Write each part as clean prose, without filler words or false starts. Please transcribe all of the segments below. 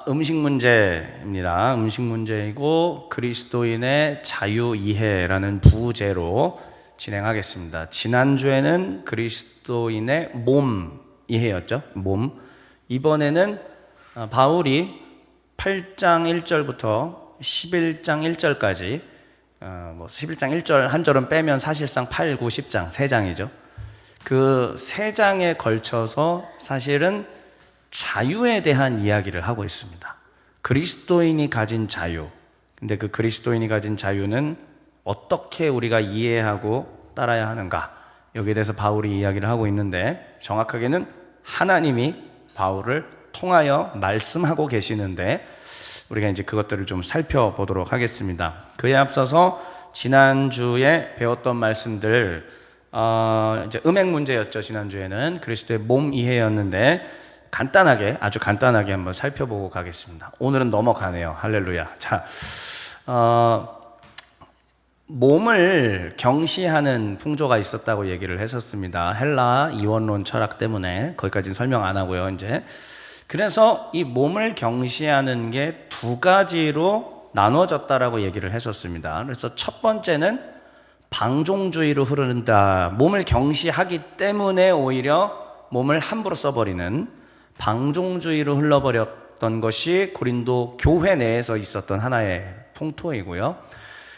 음식 문제입니다. 음식 문제이고 그리스도인의 자유 이해라는 부제로 진행하겠습니다. 지난주에는 그리스도인의 몸 이해였죠. 몸. 이번에는 바울이 8장 1절부터 11장 1절까지 11장 1절 한 절은 빼면 사실상 8, 9, 10장 3장이죠. 그 3장에 걸쳐서 사실은 자유에 대한 이야기를 하고 있습니다. 그리스도인이 가진 자유. 근데 그 그리스도인이 가진 자유는 어떻게 우리가 이해하고 따라야 하는가? 여기에 대해서 바울이 이야기를 하고 있는데, 정확하게는 하나님이 바울을 통하여 말씀하고 계시는데, 우리가 이제 그것들을 좀 살펴보도록 하겠습니다. 그에 앞서서 지난주에 배웠던 말씀들, 이제 음행 문제였죠. 지난주에는 그리스도의 몸 이해였는데, 아주 간단하게 한번 살펴보고 가겠습니다. 오늘은 넘어가네요. 할렐루야. 자, 몸을 경시하는 풍조가 있었다고 얘기를 했었습니다. 헬라 이원론 철학 때문에 거기까지는 설명 안 하고요. 이제 그래서 이 몸을 경시하는 게 두 가지로 나눠졌다라고 얘기를 했었습니다. 그래서 첫 번째는 방종주의로 흐른다. 몸을 경시하기 때문에 오히려 몸을 함부로 써버리는 방종주의로 흘러버렸던 것이 고린도 교회 내에서 있었던 하나의 풍토이고요.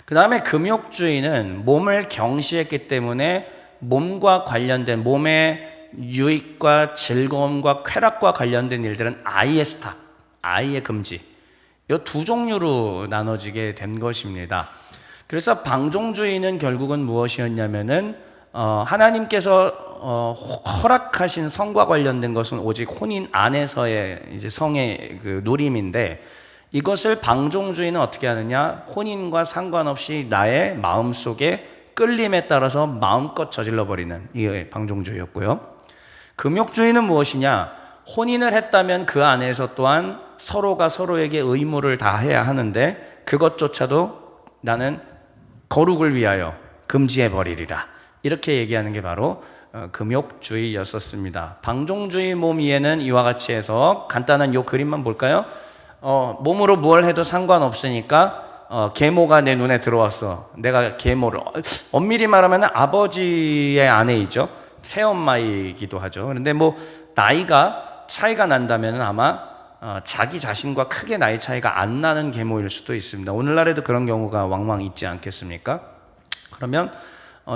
그 다음에 금욕주의는 몸을 경시했기 때문에 몸과 관련된 몸의 유익과 즐거움과 쾌락과 관련된 일들은 아예 스탑, 아예 금지. 이 두 종류로 나눠지게 된 것입니다. 그래서 방종주의는 결국은 무엇이었냐면은 하나님께서 허락하신 성과 관련된 것은 오직 혼인 안에서의 이제 성의 그 누림인데, 이것을 방종주의는 어떻게 하느냐? 혼인과 상관없이 나의 마음속에 끌림에 따라서 마음껏 저질러 버리는 이게 방종주의였고요. 금욕주의는 무엇이냐? 혼인을 했다면 그 안에서 또한 서로가 서로에게 의무를 다해야 하는데, 그것조차도 나는 거룩을 위하여 금지해 버리리라. 이렇게 얘기하는 게 바로 금욕주의였었습니다. 방종주의 몸 이해는 이와 같이 해서 간단한 요 그림만 볼까요? 몸으로 뭘 해도 상관없으니까 계모가 내 눈에 들어왔어. 내가 계모를 엄밀히 말하면 아버지의 아내이죠. 새엄마이기도 하죠. 그런데 뭐 나이가 차이가 난다면 아마 자기 자신과 크게 나이 차이가 안 나는 계모일 수도 있습니다. 오늘날에도 그런 경우가 왕왕 있지 않겠습니까? 그러면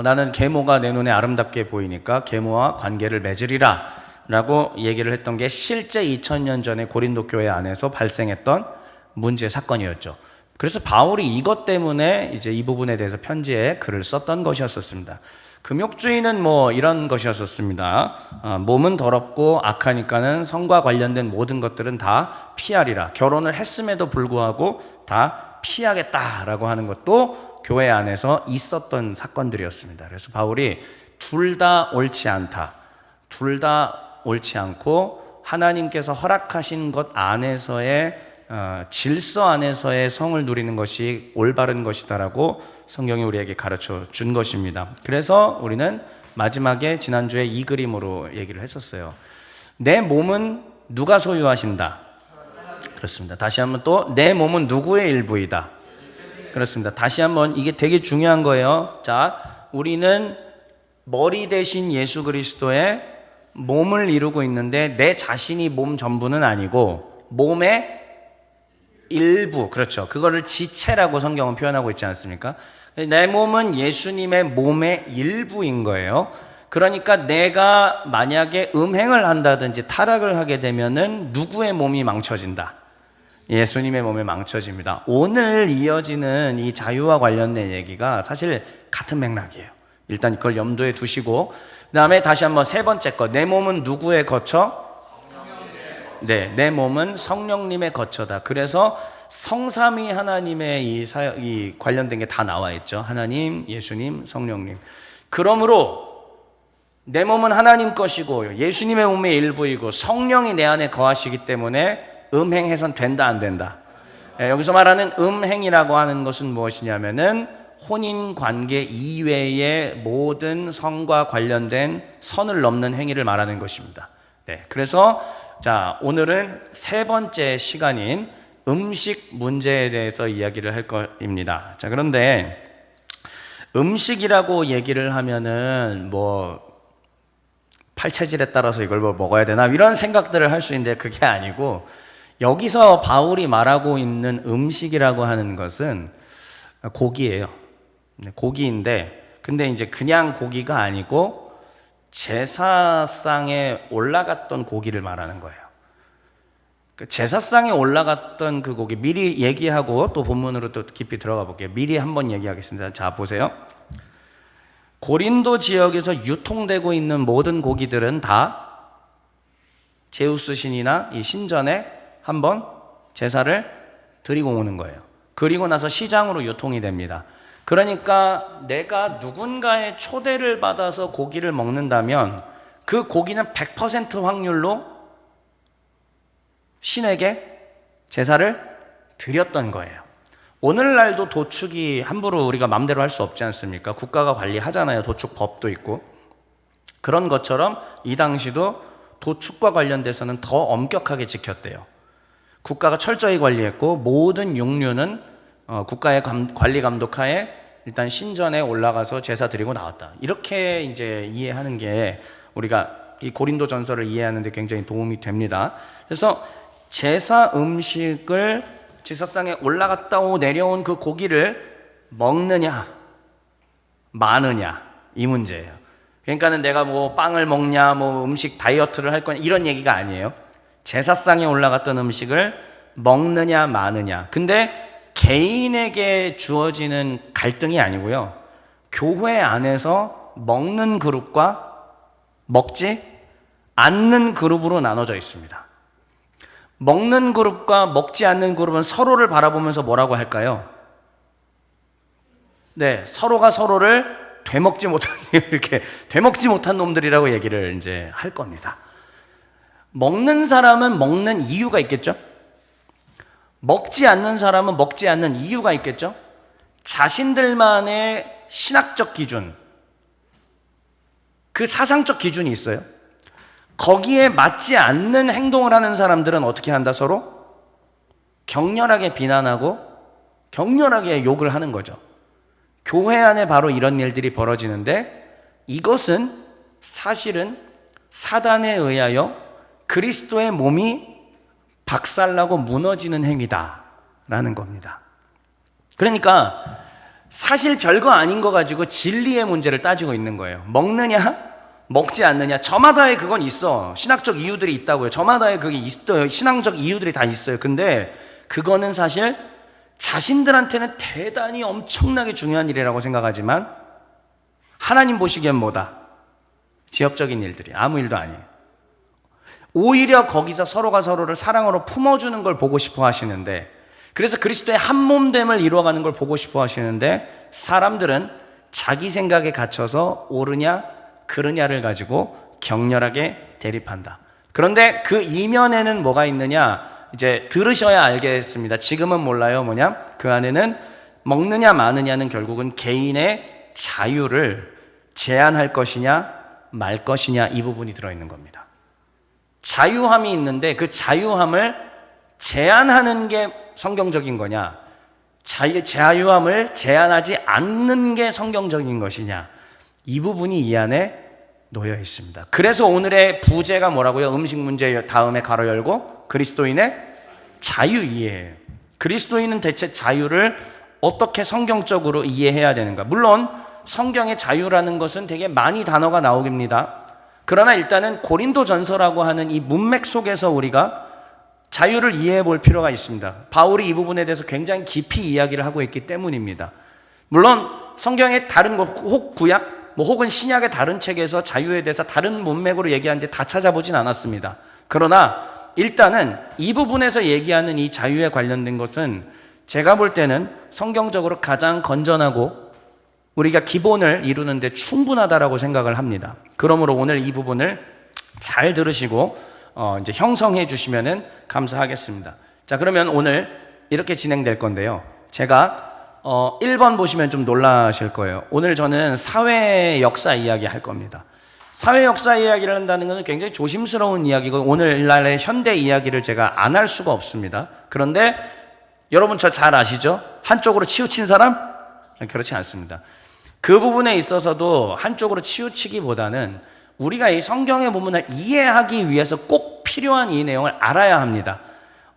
나는 계모가 내 눈에 아름답게 보이니까 계모와 관계를 맺으리라 라고 얘기를 했던 게 실제 2000년 전에 고린도 교회 안에서 발생했던 문제 사건이었죠. 그래서 바울이 이것 때문에 이제 이 부분에 대해서 편지에 글을 썼던 것이었습니다. 금욕주의는 뭐 이런 것이었습니다. 몸은 더럽고 악하니까는 성과 관련된 모든 것들은 다 피하리라. 결혼을 했음에도 불구하고 다 피하겠다라고 하는 것도 교회 안에서 있었던 사건들이었습니다. 그래서 바울이 둘 다 옳지 않다. 둘 다 옳지 않고 하나님께서 허락하신 것 안에서의 질서 안에서의 성을 누리는 것이 올바른 것이다라고 성경이 우리에게 가르쳐 준 것입니다. 그래서 우리는 마지막에 지난주에 이 그림으로 얘기를 했었어요. 내 몸은 누가 소유하신다? 그렇습니다. 다시 한번 또 내 몸은 누구의 일부이다? 그렇습니다. 다시 한번 이게 되게 중요한 거예요. 자, 우리는 머리 대신 예수 그리스도의 몸을 이루고 있는데 내 자신이 몸 전부는 아니고 몸의 일부, 그렇죠. 그거를 지체라고 성경은 표현하고 있지 않습니까? 내 몸은 예수님의 몸의 일부인 거예요. 그러니까 내가 만약에 음행을 한다든지 타락을 하게 되면은 누구의 몸이 망쳐진다? 예수님의 몸에 망쳐집니다. 오늘 이어지는 이 자유와 관련된 얘기가 사실 같은 맥락이에요. 일단 그걸 염두에 두시고, 그 다음에 다시 한번 세 번째 거, 내 몸은 누구의 거처? 네, 내 몸은 성령님의 거처다. 그래서 성삼위 하나님의 이 관련된 게 다 나와 있죠. 하나님, 예수님, 성령님. 그러므로 내 몸은 하나님 것이고 예수님의 몸의 일부이고 성령이 내 안에 거하시기 때문에 음행해선 된다 안 된다? 여기서 말하는 음행이라고 하는 것은 무엇이냐면은 혼인 관계 이외의 모든 성과 관련된 선을 넘는 행위를 말하는 것입니다. 네, 그래서 자, 오늘은 세 번째 시간인 음식 문제에 대해서 이야기를 할 겁니다. 자, 그런데 음식이라고 얘기를 하면은 뭐 팔체질에 따라서 이걸 뭐 먹어야 되나 이런 생각들을 할 수 있는데 그게 아니고, 여기서 바울이 말하고 있는 음식이라고 하는 것은 고기예요. 고기인데, 근데 이제 그냥 고기가 아니고 제사상에 올라갔던 고기를 말하는 거예요. 제사상에 올라갔던 그 고기 미리 얘기하고 또 본문으로 또 깊이 들어가 볼게요. 미리 한번 얘기하겠습니다. 자, 보세요. 고린도 지역에서 유통되고 있는 모든 고기들은 다 제우스 신이나 이 신전에 한번 제사를 드리고 오는 거예요. 그리고 나서 시장으로 유통이 됩니다. 그러니까 내가 누군가의 초대를 받아서 고기를 먹는다면 그 고기는 100% 확률로 신에게 제사를 드렸던 거예요. 오늘날도 도축이 함부로 우리가 마음대로 할 수 없지 않습니까? 국가가 관리하잖아요. 도축법도 있고. 그런 것처럼 이 당시도 도축과 관련돼서는 더 엄격하게 지켰대요. 국가가 철저히 관리했고, 모든 육류는 국가의 관리 감독하에 일단 신전에 올라가서 제사 드리고 나왔다. 이렇게 이제 이해하는 게 우리가 이 고린도 전서를 이해하는 데 굉장히 도움이 됩니다. 그래서 제사 음식을, 제사상에 올라갔다 내려온 그 고기를 먹느냐 마느냐, 이 문제예요. 그러니까는 내가 뭐 빵을 먹냐, 뭐 음식 다이어트를 할 거냐, 이런 얘기가 아니에요. 제사상에 올라갔던 음식을 먹느냐 마느냐. 근데 개인에게 주어지는 갈등이 아니고요, 교회 안에서 먹는 그룹과 먹지 않는 그룹으로 나눠져 있습니다. 먹는 그룹과 먹지 않는 그룹은 서로를 바라보면서 뭐라고 할까요? 네, 서로가 서로를 되먹지 못한 놈들이라고 얘기를 이제 할 겁니다. 먹는 사람은 먹는 이유가 있겠죠? 먹지 않는 사람은 먹지 않는 이유가 있겠죠? 자신들만의 신학적 기준, 그 사상적 기준이 있어요. 거기에 맞지 않는 행동을 하는 사람들은 어떻게 한다? 서로 격렬하게 비난하고 격렬하게 욕을 하는 거죠. 교회 안에 바로 이런 일들이 벌어지는데, 이것은 사실은 사단에 의하여 그리스도의 몸이 박살나고 무너지는 행위다라는 겁니다. 그러니까 사실 별거 아닌 거 가지고 진리의 문제를 따지고 있는 거예요. 먹느냐 먹지 않느냐, 저마다의 그건 있어. 신학적 이유들이 있다고요. 저마다의 그게 있어요. 신앙적 이유들이 다 있어요. 근데 그거는 사실 자신들한테는 대단히 엄청나게 중요한 일이라고 생각하지만 하나님 보시기엔 뭐다? 지엽적인 일들이, 아무 일도 아니에요. 오히려 거기서 서로가 서로를 사랑으로 품어주는 걸 보고 싶어 하시는데, 그래서 그리스도의 한 몸됨을 이루어가는 걸 보고 싶어 하시는데, 사람들은 자기 생각에 갇혀서 옳으냐 그르냐를 가지고 격렬하게 대립한다. 그런데 그 이면에는 뭐가 있느냐, 이제 들으셔야 알겠습니다. 지금은 몰라요. 뭐냐? 그 안에는 먹느냐 마느냐는 결국은 개인의 자유를 제한할 것이냐 말 것이냐, 이 부분이 들어있는 겁니다. 자유함이 있는데 그 자유함을 제한하는 게 성경적인 거냐, 자유함을 제한하지 않는 게 성경적인 것이냐, 이 부분이 이 안에 놓여 있습니다. 그래서 오늘의 부제가 뭐라고요? 음식 문제 다음에 가로 열고 그리스도인의 자유 이해예요. 그리스도인은 대체 자유를 어떻게 성경적으로 이해해야 되는가? 물론 성경의 자유라는 것은 되게 많이 단어가 나옵니다. 그러나 일단은 고린도 전서라고 하는 이 문맥 속에서 우리가 자유를 이해해 볼 필요가 있습니다. 바울이 이 부분에 대해서 굉장히 깊이 이야기를 하고 있기 때문입니다. 물론 성경의 다른 혹 구약 혹은 신약의 다른 책에서 자유에 대해서 다른 문맥으로 얘기하는지 다 찾아보진 않았습니다. 그러나 일단은 이 부분에서 얘기하는 이 자유에 관련된 것은 제가 볼 때는 성경적으로 가장 건전하고 우리가 기본을 이루는데 충분하다라고 생각을 합니다. 그러므로 오늘 이 부분을 잘 들으시고 이제 형성해 주시면은 감사하겠습니다. 자, 그러면 오늘 이렇게 진행될 건데요. 제가 1번 보시면 좀 놀라실 거예요. 오늘 저는 사회 역사 이야기 할 겁니다. 사회 역사 이야기를 한다는 것은 굉장히 조심스러운 이야기고 오늘날의 현대 이야기를 제가 안 할 수가 없습니다. 그런데 여러분 저 잘 아시죠? 한쪽으로 치우친 사람? 그렇지 않습니다. 그 부분에 있어서도 한쪽으로 치우치기보다는 우리가 이 성경의 본문을 이해하기 위해서 꼭 필요한 이 내용을 알아야 합니다.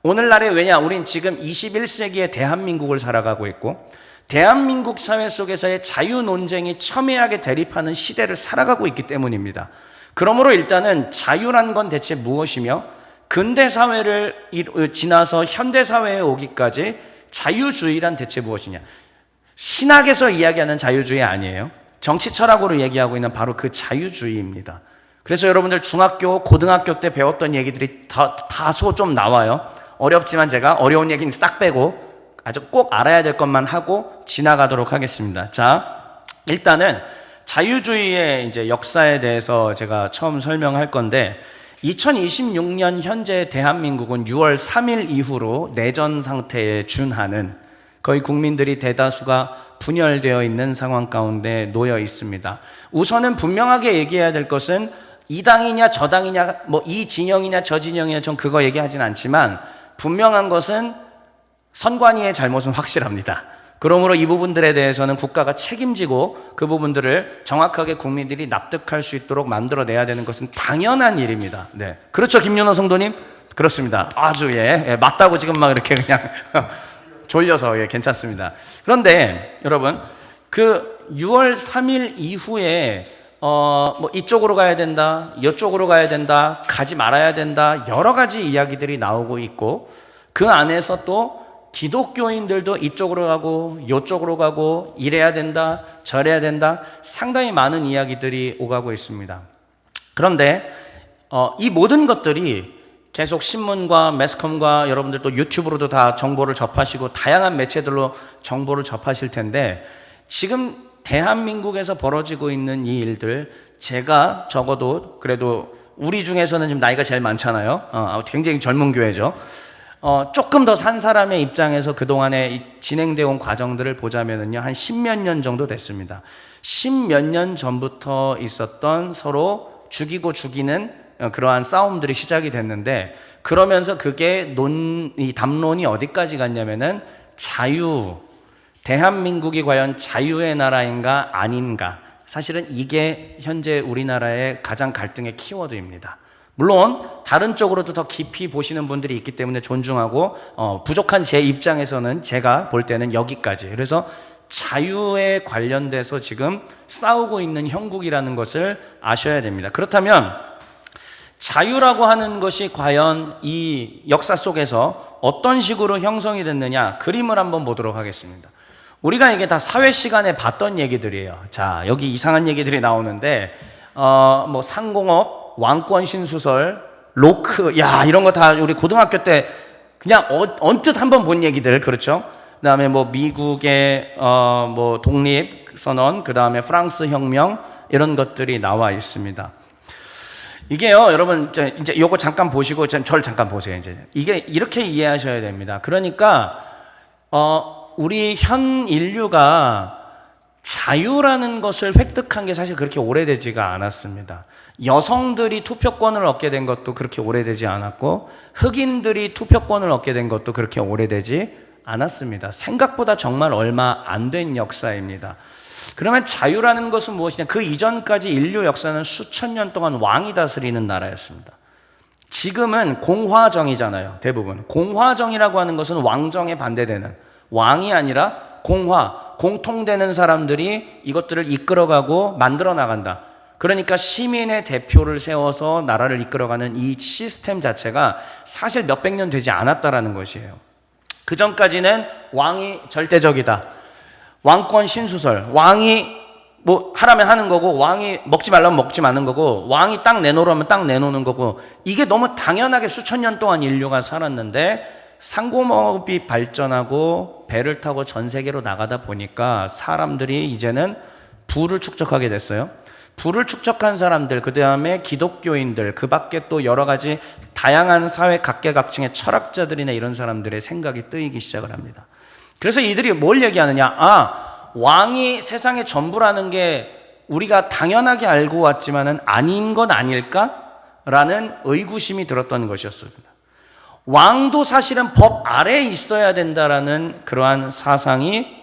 오늘날에 왜냐? 우린 지금 21세기의 대한민국을 살아가고 있고 대한민국 사회 속에서의 자유 논쟁이 첨예하게 대립하는 시대를 살아가고 있기 때문입니다. 그러므로 일단은 자유란 건 대체 무엇이며 근대 사회를 지나서 현대 사회에 오기까지 자유주의란 대체 무엇이냐? 신학에서 이야기하는 자유주의 아니에요. 정치 철학으로 얘기하고 있는 바로 그 자유주의입니다. 그래서 여러분들 중학교, 고등학교 때 배웠던 얘기들이 다소 좀 나와요. 어렵지만 제가 어려운 얘기는 싹 빼고 아주 꼭 알아야 될 것만 하고 지나가도록 하겠습니다. 자, 일단은 자유주의의 이제 역사에 대해서 제가 처음 설명할 건데 2026년 현재 대한민국은 6월 3일 이후로 내전 상태에 준하는 거의 국민들이 대다수가 분열되어 있는 상황 가운데 놓여 있습니다. 우선은 분명하게 얘기해야 될 것은 이 당이냐 저 당이냐 뭐 이 진영이냐 저 진영이냐 전 그거 얘기하진 않지만 분명한 것은 선관위의 잘못은 확실합니다. 그러므로 이 부분들에 대해서는 국가가 책임지고 그 부분들을 정확하게 국민들이 납득할 수 있도록 만들어내야 되는 것은 당연한 일입니다. 네, 그렇죠, 김윤호 성도님? 그렇습니다. 아주 맞다고 지금 막 이렇게 그냥 졸려서 괜찮습니다. 그런데 여러분 그 6월 3일 이후에 뭐 이쪽으로 가야 된다, 이쪽으로 가야 된다, 가지 말아야 된다 여러 가지 이야기들이 나오고 있고 그 안에서 또 기독교인들도 이쪽으로 가고 이쪽으로 가고 이래야 된다 저래야 된다 상당히 많은 이야기들이 오가고 있습니다. 그런데 이 모든 것들이 계속 신문과 매스컴과 여러분들 또 유튜브로도 다 정보를 접하시고 다양한 매체들로 정보를 접하실 텐데 지금 대한민국에서 벌어지고 있는 이 일들 제가 적어도 그래도 우리 중에서는 지금 나이가 제일 많잖아요. 굉장히 젊은 교회죠. 조금 더 산 사람의 입장에서 그동안에 진행되어 온 과정들을 보자면은요, 한 10몇 년 정도 됐습니다. 10몇 년 전부터 있었던 서로 죽이고 죽이는 그러한 싸움들이 시작이 됐는데, 그러면서 그게 이 담론이 어디까지 갔냐면은 대한민국이 과연 자유의 나라인가 아닌가. 사실은 이게 현재 우리나라의 가장 갈등의 키워드입니다. 물론 다른 쪽으로도 더 깊이 보시는 분들이 있기 때문에 존중하고 부족한 제 입장에서는 제가 볼 때는 여기까지. 그래서 자유에 관련돼서 지금 싸우고 있는 형국이라는 것을 아셔야 됩니다. 그렇다면 자유라고 하는 것이 과연 이 역사 속에서 어떤 식으로 형성이 됐느냐, 그림을 한번 보도록 하겠습니다. 우리가 이게 다 사회 시간에 봤던 얘기들이에요. 자, 여기 이상한 얘기들이 나오는데 뭐 상공업, 왕권 신수설, 로크, 이런 거 다 우리 고등학교 때 그냥 언뜻 한번 본 얘기들, 그렇죠? 그 다음에 뭐 미국의 뭐 독립선언, 그 다음에 프랑스 혁명, 이런 것들이 나와 있습니다. 이게요, 여러분, 이제 요거 잠깐 보시고, 저를 잠깐 보세요, 이제. 이게 이렇게 이해하셔야 됩니다. 그러니까, 우리 현 인류가 자유라는 것을 획득한 게 사실 그렇게 오래되지가 않았습니다. 여성들이 투표권을 얻게 된 것도 그렇게 오래되지 않았고, 흑인들이 투표권을 얻게 된 것도 그렇게 오래되지 않았습니다. 생각보다 정말 얼마 안 된 역사입니다. 그러면 자유라는 것은 무엇이냐? 그 이전까지 인류 역사는 수천 년 동안 왕이 다스리는 나라였습니다. 지금은 공화정이잖아요, 대부분. 공화정이라고 하는 것은 왕정에 반대되는, 왕이 아니라 공통되는 사람들이 이것들을 이끌어가고 만들어 나간다. 그러니까 시민의 대표를 세워서 나라를 이끌어가는 이 시스템 자체가 사실 몇백 년 되지 않았다라는 것이에요. 그 전까지는 왕이 절대적이다. 왕권 신수설. 왕이 뭐 하라면 하는 거고, 왕이 먹지 말라면 먹지 마는 거고, 왕이 땅 내놓으라면 땅 내놓는 거고, 이게 너무 당연하게 수천 년 동안 인류가 살았는데 상공업이 발전하고 배를 타고 전 세계로 나가다 보니까 사람들이 이제는 부를 축적하게 됐어요. 부를 축적한 사람들, 그 다음에 기독교인들, 그 밖에 또 여러 가지 다양한 사회 각계각층의 철학자들이나 이런 사람들의 생각이 뜨이기 시작을 합니다. 그래서 이들이 뭘 얘기하느냐? 왕이 세상의 전부라는 게 우리가 당연하게 알고 왔지만은 아닌 건 아닐까라는 의구심이 들었던 것이었습니다. 왕도 사실은 법 아래에 있어야 된다라는 그러한 사상이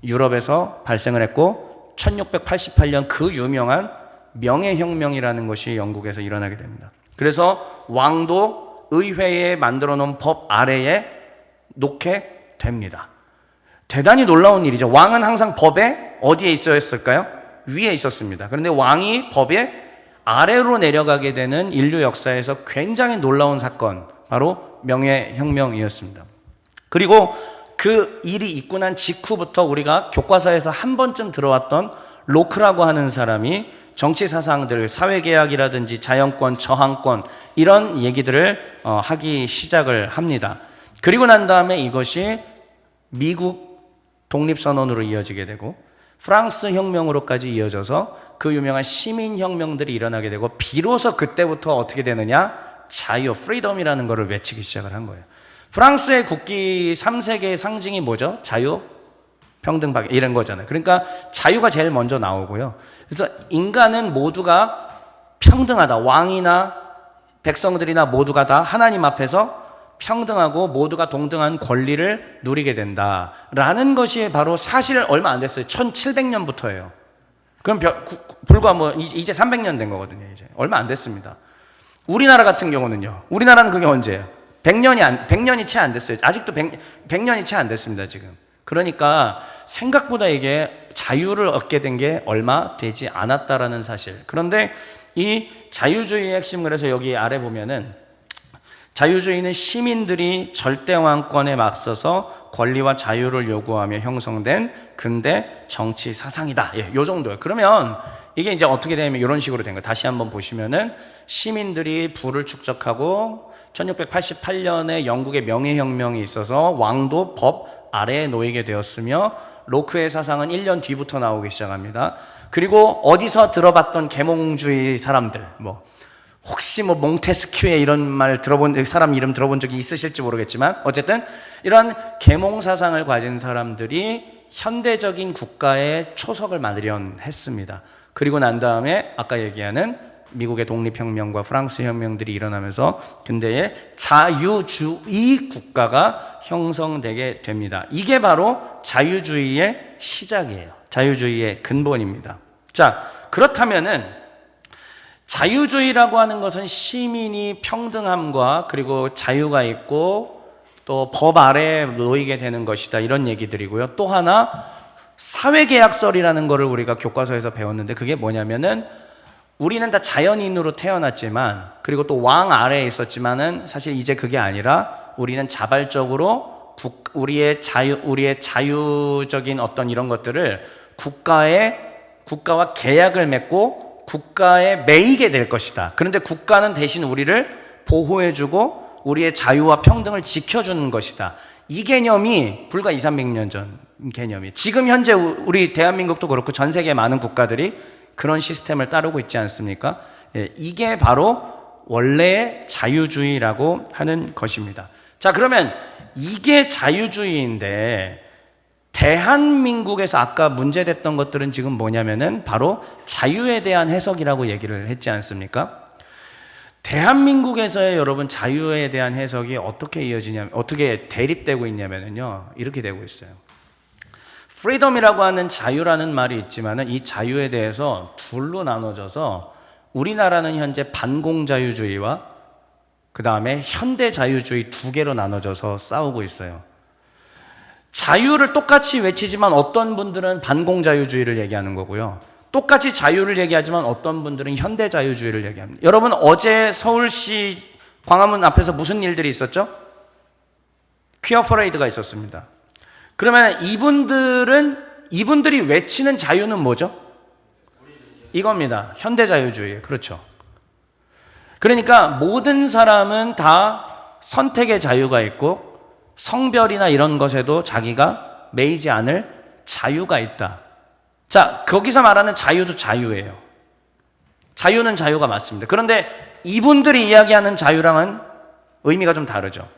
유럽에서 발생을 했고 1688년 그 유명한 명예혁명이라는 것이 영국에서 일어나게 됩니다. 그래서 왕도 의회에 만들어 놓은 법 아래에 놓게 됩니다. 대단히 놀라운 일이죠. 왕은 항상 법에 어디에 있어야 했을까요? 위에 있었습니다. 그런데 왕이 법의 아래로 내려가게 되는 인류 역사에서 굉장히 놀라운 사건, 바로 명예혁명이었습니다. 그리고 그 일이 있고 난 직후부터 우리가 교과서에서 한 번쯤 들어왔던 로크라고 하는 사람이 정치 사상들, 사회계약이라든지 자연권, 저항권 이런 얘기들을 하기 시작을 합니다. 그리고 난 다음에 이것이 미국 독립선언으로 이어지게 되고 프랑스 혁명으로까지 이어져서 그 유명한 시민혁명들이 일어나게 되고 비로소 그때부터 어떻게 되느냐? 자유, 프리덤이라는 것을 외치기 시작을 한 거예요. 프랑스의 국기 3세계의 상징이 뭐죠? 자유, 평등, 박애 이런 거잖아요. 그러니까 자유가 제일 먼저 나오고요. 그래서 인간은 모두가 평등하다. 왕이나 백성들이나 모두가 다 하나님 앞에서 평등하고 모두가 동등한 권리를 누리게 된다라는 것이 바로 사실 얼마 안 됐어요. 1700년부터예요. 그럼 불과 이제 300년 된 거거든요. 이제 얼마 안 됐습니다. 우리나라 같은 경우는요. 우리나라는 그게 언제예요? 100년이 채 안 됐어요. 아직도 100년이 채 안 됐습니다, 지금. 그러니까 생각보다 이게 자유를 얻게 된 게 얼마 되지 않았다라는 사실. 그런데 이 자유주의의 핵심, 그래서 여기 아래 보면은 자유주의는 시민들이 절대왕권에 맞서서 권리와 자유를 요구하며 형성된 근대 정치 사상이다. 예, 요 정도예요. 그러면 이게 이제 어떻게 되냐면 이런 식으로 된 거예요. 다시 한번 보시면은 시민들이 부를 축적하고 1688년에 영국의 명예혁명이 있어서 왕도 법 아래에 놓이게 되었으며 로크의 사상은 1년 뒤부터 나오기 시작합니다. 그리고 어디서 들어봤던 계몽주의 사람들, 혹시 몽테스큐의 이런 말 들어본 사람 이름 들어본 적이 있으실지 모르겠지만 어쨌든 이런 계몽 사상을 가진 사람들이 현대적인 국가의 초석을 마련했습니다. 그리고 난 다음에 아까 얘기하는 미국의 독립혁명과 프랑스 혁명들이 일어나면서 근대의 자유주의 국가가 형성되게 됩니다. 이게 바로 자유주의의 시작이에요. 자유주의의 근본입니다. 자, 그렇다면은 자유주의라고 하는 것은 시민이 평등함과 그리고 자유가 있고 또 법 아래에 놓이게 되는 것이다, 이런 얘기들이고요. 또 하나 사회계약설이라는 거를 우리가 교과서에서 배웠는데 그게 뭐냐면은 우리는 다 자연인으로 태어났지만 그리고 또 왕 아래에 있었지만은 사실 이제 그게 아니라 우리는 자발적으로 우리의 자유적인 어떤 이런 것들을 국가와 계약을 맺고 국가에 매이게 될 것이다. 그런데 국가는 대신 우리를 보호해주고 우리의 자유와 평등을 지켜주는 것이다. 이 개념이 불과 200~300년 전 개념이. 지금 현재 우리 대한민국도 그렇고 전 세계 많은 국가들이 그런 시스템을 따르고 있지 않습니까? 예, 이게 바로 원래의 자유주의라고 하는 것입니다. 자, 그러면 이게 자유주의인데 대한민국에서 아까 문제됐던 것들은 지금 뭐냐면은 바로 자유에 대한 해석이라고 얘기를 했지 않습니까? 대한민국에서의 여러분 자유에 대한 해석이 어떻게 이어지냐면 어떻게 대립되고 있냐면요, 이렇게 되고 있어요. 프리덤이라고 하는 자유라는 말이 있지만은 이 자유에 대해서 둘로 나눠져서 우리나라는 현재 반공자유주의와 그 다음에 현대자유주의 두 개로 나눠져서 싸우고 있어요. 자유를 똑같이 외치지만 어떤 분들은 반공자유주의를 얘기하는 거고요. 똑같이 자유를 얘기하지만 어떤 분들은 현대자유주의를 얘기합니다. 여러분, 어제 서울시 광화문 앞에서 무슨 일들이 있었죠? 퀴어 퍼레이드가 있었습니다. 그러면 이분들이 외치는 자유는 뭐죠? 이겁니다. 현대자유주의. 그렇죠. 그러니까 모든 사람은 다 선택의 자유가 있고 성별이나 이런 것에도 자기가 매이지 않을 자유가 있다. 자, 거기서 말하는 자유도 자유예요. 자유는 자유가 맞습니다. 그런데 이분들이 이야기하는 자유랑은 의미가 좀 다르죠.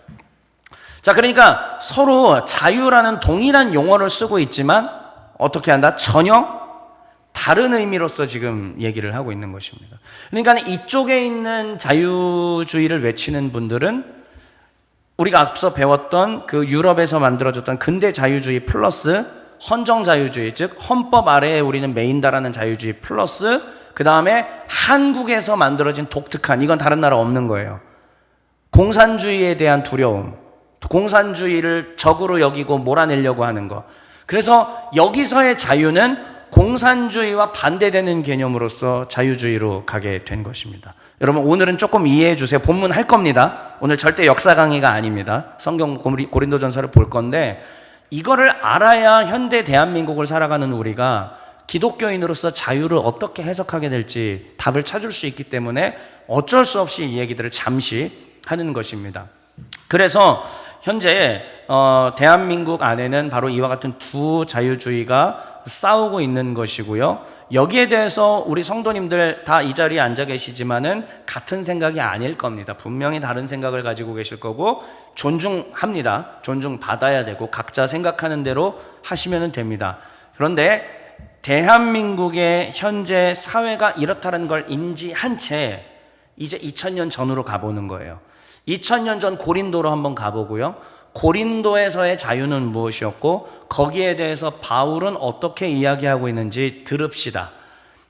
자, 그러니까 서로 자유라는 동일한 용어를 쓰고 있지만 어떻게 한다? 전혀 다른 의미로서 지금 얘기를 하고 있는 것입니다. 그러니까 이쪽에 있는 자유주의를 외치는 분들은 우리가 앞서 배웠던 그 유럽에서 만들어졌던 근대 자유주의 플러스 헌정 자유주의, 즉 헌법 아래에 우리는 메인다라는 자유주의 플러스 그 다음에 한국에서 만들어진 독특한, 이건 다른 나라 없는 거예요, 공산주의에 대한 두려움, 공산주의를 적으로 여기고 몰아내려고 하는 거. 그래서 여기서의 자유는 공산주의와 반대되는 개념으로서 자유주의로 가게 된 것입니다. 여러분, 오늘은 조금 이해해 주세요. 본문 할 겁니다. 오늘 절대 역사 강의가 아닙니다. 성경 고린도전서를 볼 건데, 이거를 알아야 현대 대한민국을 살아가는 우리가 기독교인으로서 자유를 어떻게 해석하게 될지 답을 찾을 수 있기 때문에 어쩔 수 없이 이 얘기들을 잠시 하는 것입니다. 그래서 현재 대한민국 안에는 바로 이와 같은 두 자유주의가 싸우고 있는 것이고요. 여기에 대해서 우리 성도님들 다 이 자리에 앉아 계시지만은 같은 생각이 아닐 겁니다. 분명히 다른 생각을 가지고 계실 거고, 존중합니다. 존중받아야 되고 각자 생각하는 대로 하시면 됩니다. 그런데 대한민국의 현재 사회가 이렇다는 걸 인지한 채 이제 2000년 전으로 가보는 거예요. 2000년 전 고린도로 한번 가보고요. 고린도에서의 자유는 무엇이었고 거기에 대해서 바울은 어떻게 이야기하고 있는지 들읍시다.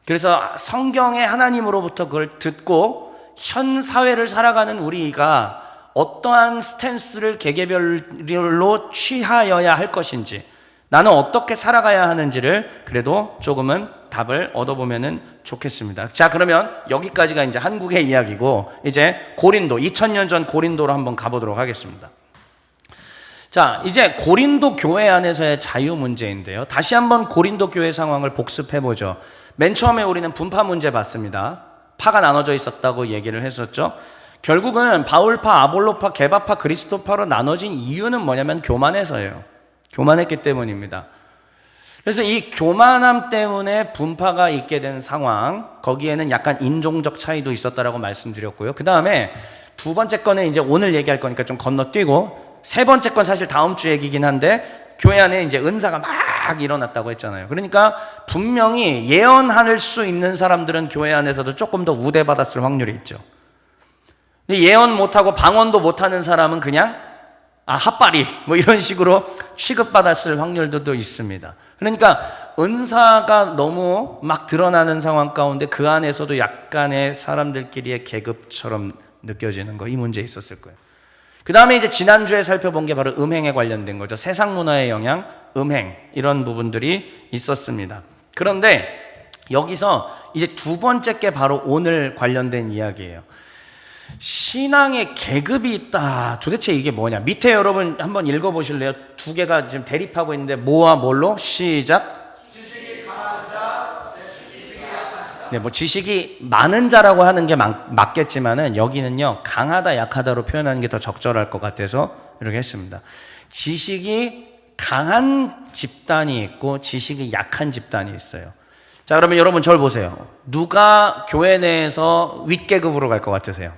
그래서 성경의 하나님으로부터 그걸 듣고 현 사회를 살아가는 우리가 어떠한 스탠스를 개개별로 취하여야 할 것인지, 나는 어떻게 살아가야 하는지를 그래도 조금은 답을 얻어보면 좋겠습니다. 자, 그러면 여기까지가 이제 한국의 이야기고, 이제 고린도, 2000년 전 고린도로 한번 가보도록 하겠습니다. 자, 이제 고린도 교회 안에서의 자유 문제인데요. 다시 한번 고린도 교회 상황을 복습해보죠. 맨 처음에 우리는 분파 문제 봤습니다. 파가 나눠져 있었다고 얘기를 했었죠. 결국은 바울파, 아볼로파, 게바파, 그리스도파로 나눠진 이유는 뭐냐면 교만해서예요. 교만했기 때문입니다. 그래서 이 교만함 때문에 분파가 있게 된 상황, 거기에는 약간 인종적 차이도 있었다라고 말씀드렸고요. 그 다음에 두 번째 건은 이제 오늘 얘기할 거니까 좀 건너뛰고, 세 번째 건 사실 다음 주 얘기긴 한데, 교회 안에 이제 은사가 막 일어났다고 했잖아요. 그러니까 분명히 예언할 수 있는 사람들은 교회 안에서도 조금 더 우대받았을 확률이 있죠. 예언 못하고 방언도 못하는 사람은 그냥 핫바리 뭐 이런 식으로 취급받았을 확률도 있습니다. 그러니까 은사가 너무 막 드러나는 상황 가운데 그 안에서도 약간의 사람들끼리의 계급처럼 느껴지는 거, 이 문제 있었을 거예요. 그 다음에 이제 지난주에 살펴본 게 바로 음행에 관련된 거죠. 세상 문화의 영향, 음행, 이런 부분들이 있었습니다. 그런데 여기서 이제 두 번째 게 바로 오늘 관련된 이야기예요. 신앙의 계급이 있다. 도대체 이게 뭐냐? 밑에 여러분 한번 읽어보실래요? 두 개가 지금 대립하고 있는데 뭐와 뭘로? 시작. 지식이 강한 자, 지식이 약한 자. 네, 뭐 지식이 많은 자라고 하는 게 맞겠지만은 여기는요, 강하다, 약하다로 표현하는 게 더 적절할 것 같아서 이렇게 했습니다. 지식이 강한 집단이 있고 지식이 약한 집단이 있어요. 자, 그러면 여러분 저를 보세요. 누가 교회 내에서 윗계급으로 갈 것 같으세요?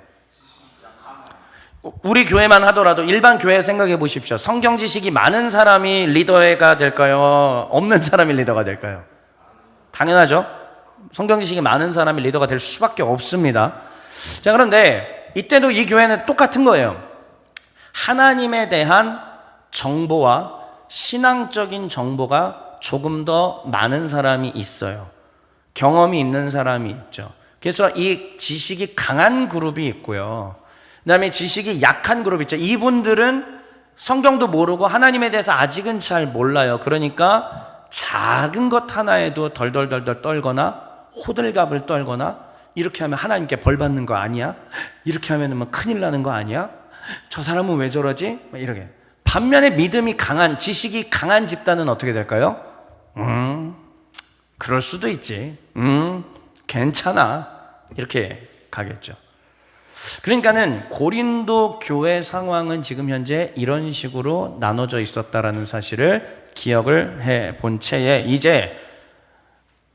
우리 교회만 하더라도 일반 교회 생각해 보십시오. 성경 지식이 많은 사람이 리더가 될까요? 없는 사람이 리더가 될까요? 당연하죠. 성경 지식이 많은 사람이 리더가 될 수밖에 없습니다. 자, 그런데 이때도 이 교회는 똑같은 거예요. 하나님에 대한 정보와 신앙적인 정보가 조금 더 많은 사람이 있어요. 경험이 있는 사람이 있죠. 그래서 이 지식이 강한 그룹이 있고요. 그 다음에 지식이 약한 그룹 있죠. 이분들은 성경도 모르고 하나님에 대해서 아직은 잘 몰라요. 그러니까 작은 것 하나에도 덜덜덜덜 떨거나 호들갑을 떨거나, 이렇게 하면 하나님께 벌 받는 거 아니야? 이렇게 하면 뭐 큰일 나는 거 아니야? 저 사람은 왜 저러지? 이렇게. 반면에 믿음이 강한, 지식이 강한 집단은 어떻게 될까요? 그럴 수도 있지. 괜찮아. 이렇게 가겠죠. 그러니까는 고린도 교회 상황은 지금 현재 이런 식으로 나눠져 있었다라는 사실을 기억을 해 본 채에, 이제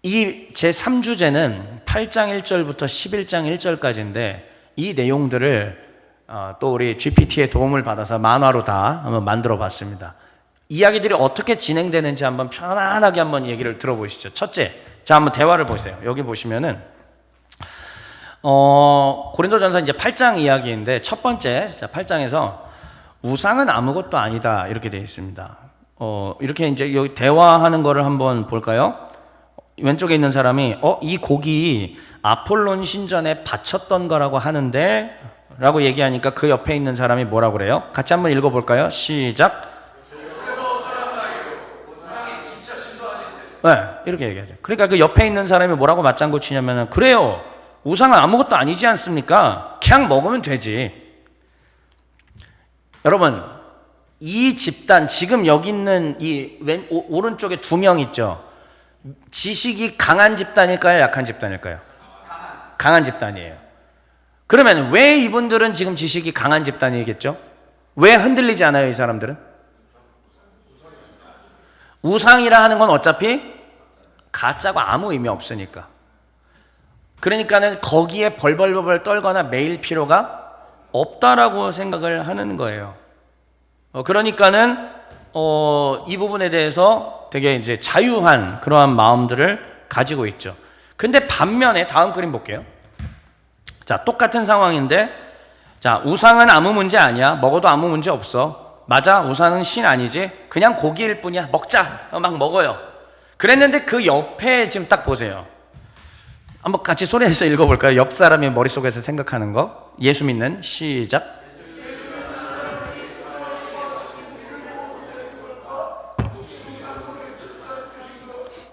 이 제3주제는 8장 1절부터 11장 1절까지인데 이 내용들을 또 우리 GPT의 도움을 받아서 만화로 다 한번 만들어 봤습니다. 이야기들이 어떻게 진행되는지 한번 편안하게 한번 얘기를 들어보시죠. 첫째, 자, 한번 대화를 보세요. 여기 보시면은 고린도전서 이제 8장 이야기인데 첫 번째, 자, 8장에서 우상은 아무것도 아니다 이렇게 되어 있습니다. 이렇게 이제 여기 대화하는 거를 한번 볼까요? 왼쪽에 있는 사람이 이 곡이 아폴론 신전에 바쳤던 거라고 하는데 라고 얘기하니까 그 옆에 있는 사람이 뭐라고 그래요? 같이 한번 읽어볼까요? 시작. 네, 이렇게 얘기하죠. 그러니까 그 옆에 있는 사람이 뭐라고 맞장구 치냐면은, 그래요, 우상은 아무것도 아니지 않습니까? 그냥 먹으면 되지. 여러분, 이 집단, 지금 여기 있는 이 오른쪽에 두 명 있죠? 지식이 강한 집단일까요? 약한 집단일까요? 강한 집단이에요. 그러면 왜 이분들은 지금 지식이 강한 집단이겠죠? 왜 흔들리지 않아요, 이 사람들은? 우상이라 하는 건 어차피 가짜고 아무 의미 없으니까. 그러니까는 거기에 벌벌벌 떨거나 매일 필요가 없다라고 생각을 하는 거예요. 그러니까는 이 부분에 대해서 되게 이제 자유한 그러한 마음들을 가지고 있죠. 근데 반면에 다음 그림 볼게요. 자, 똑같은 상황인데, 자, 우상은 아무 문제 아니야. 먹어도 아무 문제 없어. 맞아, 우상은 신 아니지. 그냥 고기일 뿐이야. 먹자. 막 먹어요. 그랬는데 그 옆에 지금 딱 보세요. 한번 같이 소리내서 읽어볼까요? 옆 사람이 머릿속에서 생각하는 거. 예수 믿는, 시작.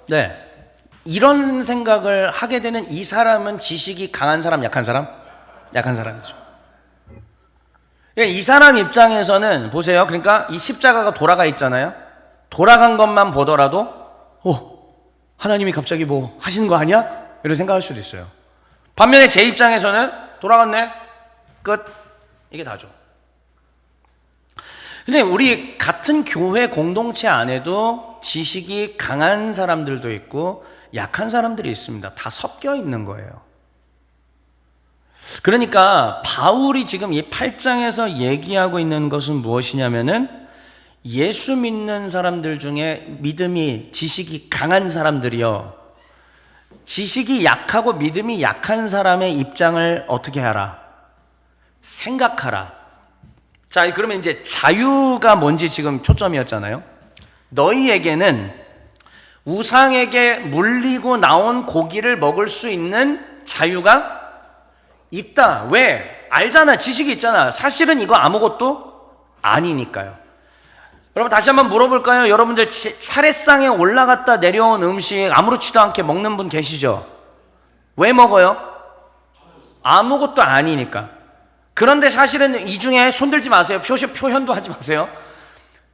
네, 이런 생각을 하게 되는 이 사람은 지식이 강한 사람, 약한 사람? 약한 사람이죠. 이 사람 입장에서는 보세요. 그러니까 이 십자가가 돌아가 있잖아요. 돌아간 것만 보더라도 하나님이 갑자기 뭐 하시는 거 아니야? 이런 생각할 수도 있어요. 반면에 제 입장에서는 돌아갔네, 끝, 이게 다죠. 근데 우리 같은 교회 공동체 안에도 지식이 강한 사람들도 있고 약한 사람들이 있습니다. 다 섞여 있는 거예요. 그러니까 바울이 지금 이 8장에서 얘기하고 있는 것은 무엇이냐면은, 예수 믿는 사람들 중에 믿음이, 지식이 강한 사람들이요, 지식이 약하고 믿음이 약한 사람의 입장을 어떻게 하라? 생각하라. 자, 그러면 이제 자유가 뭔지 지금 초점이었잖아요. 너희에게는 우상에게 물리고 나온 고기를 먹을 수 있는 자유가 있다. 왜? 알잖아. 지식이 있잖아. 사실은 이거 아무것도 아니니까요. 여러분, 다시 한번 물어볼까요? 여러분들 차례상에 올라갔다 내려온 음식 아무렇지도 않게 먹는 분 계시죠? 왜 먹어요? 아무것도 아니니까. 그런데 사실은 이 중에 손들지 마세요. 표현도 하지 마세요.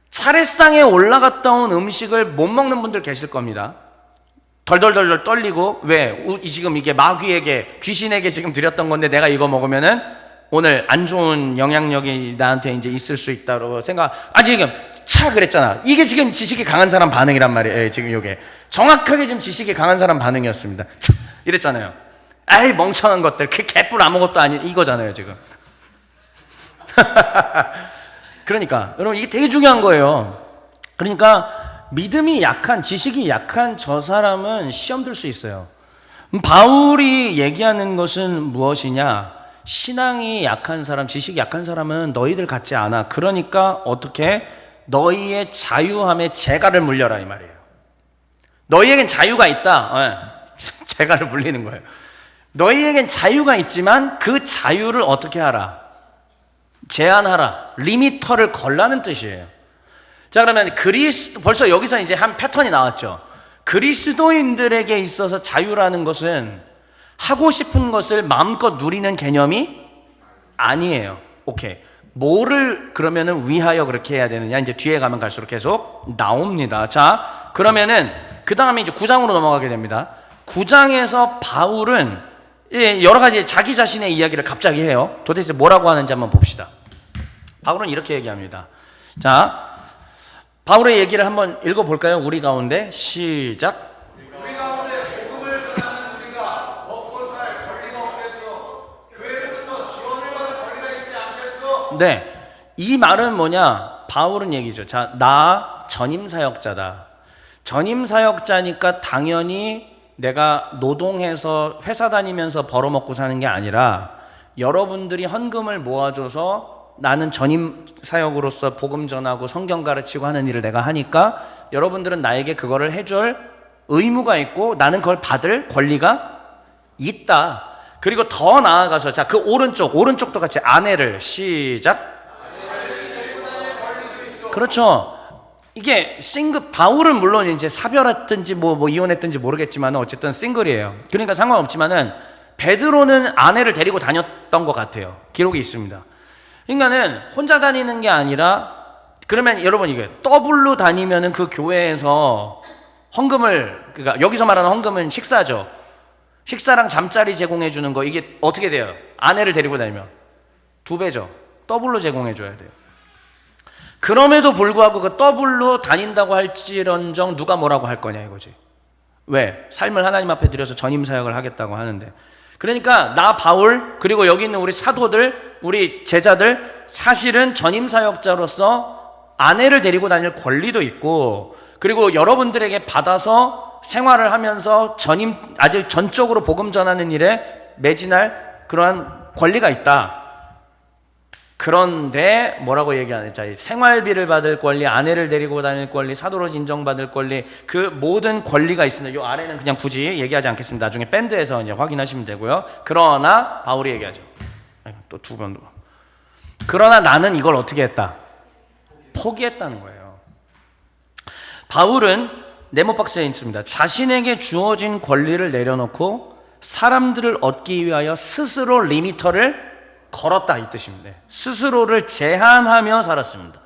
차례상에 올라갔다 온 음식을 못 먹는 분들 계실 겁니다. 덜덜덜덜 떨리고, 왜? 지금 이게 마귀에게, 귀신에게 지금 드렸던 건데 내가 이거 먹으면은 오늘 안 좋은 영향력이 나한테 이제 있을 수 있다고 생각. 지금 그랬잖아. 이게 지금 지식이 강한 사람 반응이란 말이에요. 지금 이게 정확하게 지금 지식이 강한 사람 반응이었습니다. 이랬잖아요. 아이, 멍청한 것들, 그 개뿔 아무것도 아닌 이거잖아요, 지금. 그러니까 여러분, 이게 되게 중요한 거예요. 그러니까 믿음이 약한, 지식이 약한 저 사람은 시험 들 수 있어요. 바울이 얘기하는 것은 무엇이냐? 신앙이 약한 사람, 지식이 약한 사람은 너희들 같지 않아. 그러니까 어떻게? 너희의 자유함에 재갈을 물려라, 이 말이에요. 너희에겐 자유가 있다. 재갈을 물리는 거예요. 너희에겐 자유가 있지만 그 자유를 어떻게 하라? 제한하라. 리미터를 걸라는 뜻이에요. 자, 그러면 벌써 여기서 이제 한 패턴이 나왔죠. 그리스도인들에게 있어서 자유라는 것은 하고 싶은 것을 마음껏 누리는 개념이 아니에요. 오케이. 뭐를 그러면은 위하여 그렇게 해야 되느냐? 이제 뒤에 가면 갈수록 계속 나옵니다. 자, 그러면은 그 다음에 이제 9장으로 넘어가게 됩니다. 9장에서 바울은 여러 가지 자기 자신의 이야기를 갑자기 해요. 도대체 뭐라고 하는지 한번 봅시다. 바울은 이렇게 얘기합니다. 자, 바울의 얘기를 한번 읽어볼까요? 우리 가운데 시작. 우리 가운데 복음을 전하는 우리가 먹고 살 권리가 없겠어. 교회로부터 지원을 받을 권리가 있지 않겠어. 네, 이 말은 뭐냐? 바울은 얘기죠. 자, 나 전임 사역자다. 전임 사역자니까 당연히 내가 노동해서 회사 다니면서 벌어먹고 사는 게 아니라 여러분들이 헌금을 모아줘서 나는 전임 사역으로서 복음 전하고 성경 가르치고 하는 일을 내가 하니까 여러분들은 나에게 그거를 해줄 의무가 있고 나는 그걸 받을 권리가 있다. 그리고 더 나아가서 자, 그 오른쪽도 같이 아내를 시작. 그렇죠. 이게 바울은 물론 이제 사별했든지 뭐 이혼했든지 모르겠지만 어쨌든 싱글이에요. 그러니까 상관없지만은 베드로는 아내를 데리고 다녔던 것 같아요. 기록이 있습니다. 그러니까는 혼자 다니는 게 아니라 그러면 여러분 이게 더블로 다니면은 그 교회에서 헌금을 그러니까 여기서 말하는 헌금은 식사죠. 식사랑 잠자리 제공해 주는 거 이게 어떻게 돼요? 아내를 데리고 다니면 2배죠. 더블로 제공해 줘야 돼요. 그럼에도 불구하고 그 더블로 다닌다고 할지언정 누가 뭐라고 할 거냐 이거지. 왜? 삶을 하나님 앞에 드려서 전임 사역을 하겠다고 하는데. 그러니까 나 바울 그리고 여기 있는 우리 사도들 우리 제자들 사실은 전임 사역자로서 아내를 데리고 다닐 권리도 있고 그리고 여러분들에게 받아서 생활을 하면서 아주 전적으로 복음 전하는 일에 매진할 그러한 권리가 있다. 그런데 뭐라고 얘기 안 했죠? 생활비를 받을 권리, 아내를 데리고 다닐 권리, 사도로 인정받을 권리, 그 모든 권리가 있습니다. 이 아래는 그냥 굳이 얘기하지 않겠습니다. 나중에 밴드에서 이제 확인하시면 되고요. 그러나 바울이 얘기하죠. 또 2번. 그러나 나는 이걸 어떻게 했다? 포기했다는 거예요. 바울은 네모박스에 있습니다. 자신에게 주어진 권리를 내려놓고 사람들을 얻기 위하여 스스로 리미터를 걸었다 이 뜻입니다. 스스로를 제한하며 살았습니다.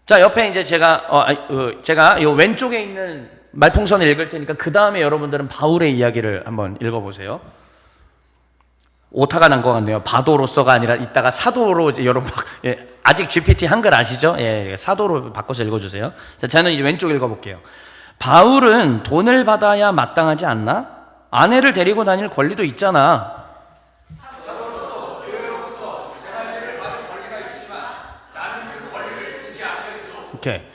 자, 옆에 이제 제가 요 왼쪽에 있는 말풍선을 읽을 테니까 그 다음에 여러분들은 바울의 이야기를 한번 읽어보세요. 오타가 난 것 같네요. 바도로서가 아니라 이따가 사도로 이제 여러분 아직 GPT 한글 아시죠? 사도로 바꿔서 읽어주세요. 자, 저는 이제 왼쪽 읽어볼게요. 바울은 돈을 받아야 마땅하지 않나? 아내를 데리고 다닐 권리도 있잖아. 이렇게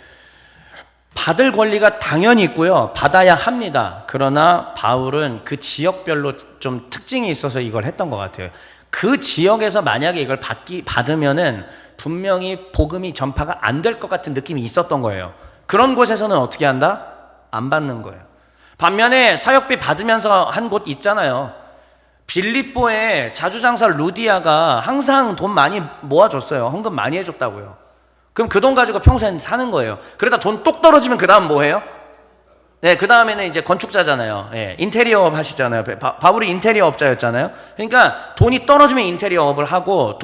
받을 권리가 당연히 있고요. 받아야 합니다. 그러나 바울은 그 지역별로 좀 특징이 있어서 이걸 했던 것 같아요. 그 지역에서 만약에 이걸 받으면은 분명히 복음이 전파가 안 될 것 같은 느낌이 있었던 거예요. 그런 곳에서는 어떻게 한다? 안 받는 거예요. 반면에 사역비 받으면서 한 곳 있잖아요. 빌립보에 자주장사 루디아가 항상 돈 많이 모아줬어요. 헌금 많이 해줬다고요. 그럼 그 돈 가지고 평생 사는 거예요. 그러다 돈 똑 떨어지면 그 다음 뭐 해요? 네, 그 다음에는 이제 건축자잖아요. 인테리어업 하시잖아요. 바울이 인테리어 업자였잖아요. 그러니까 돈이 떨어지면 인테리어 업을 하고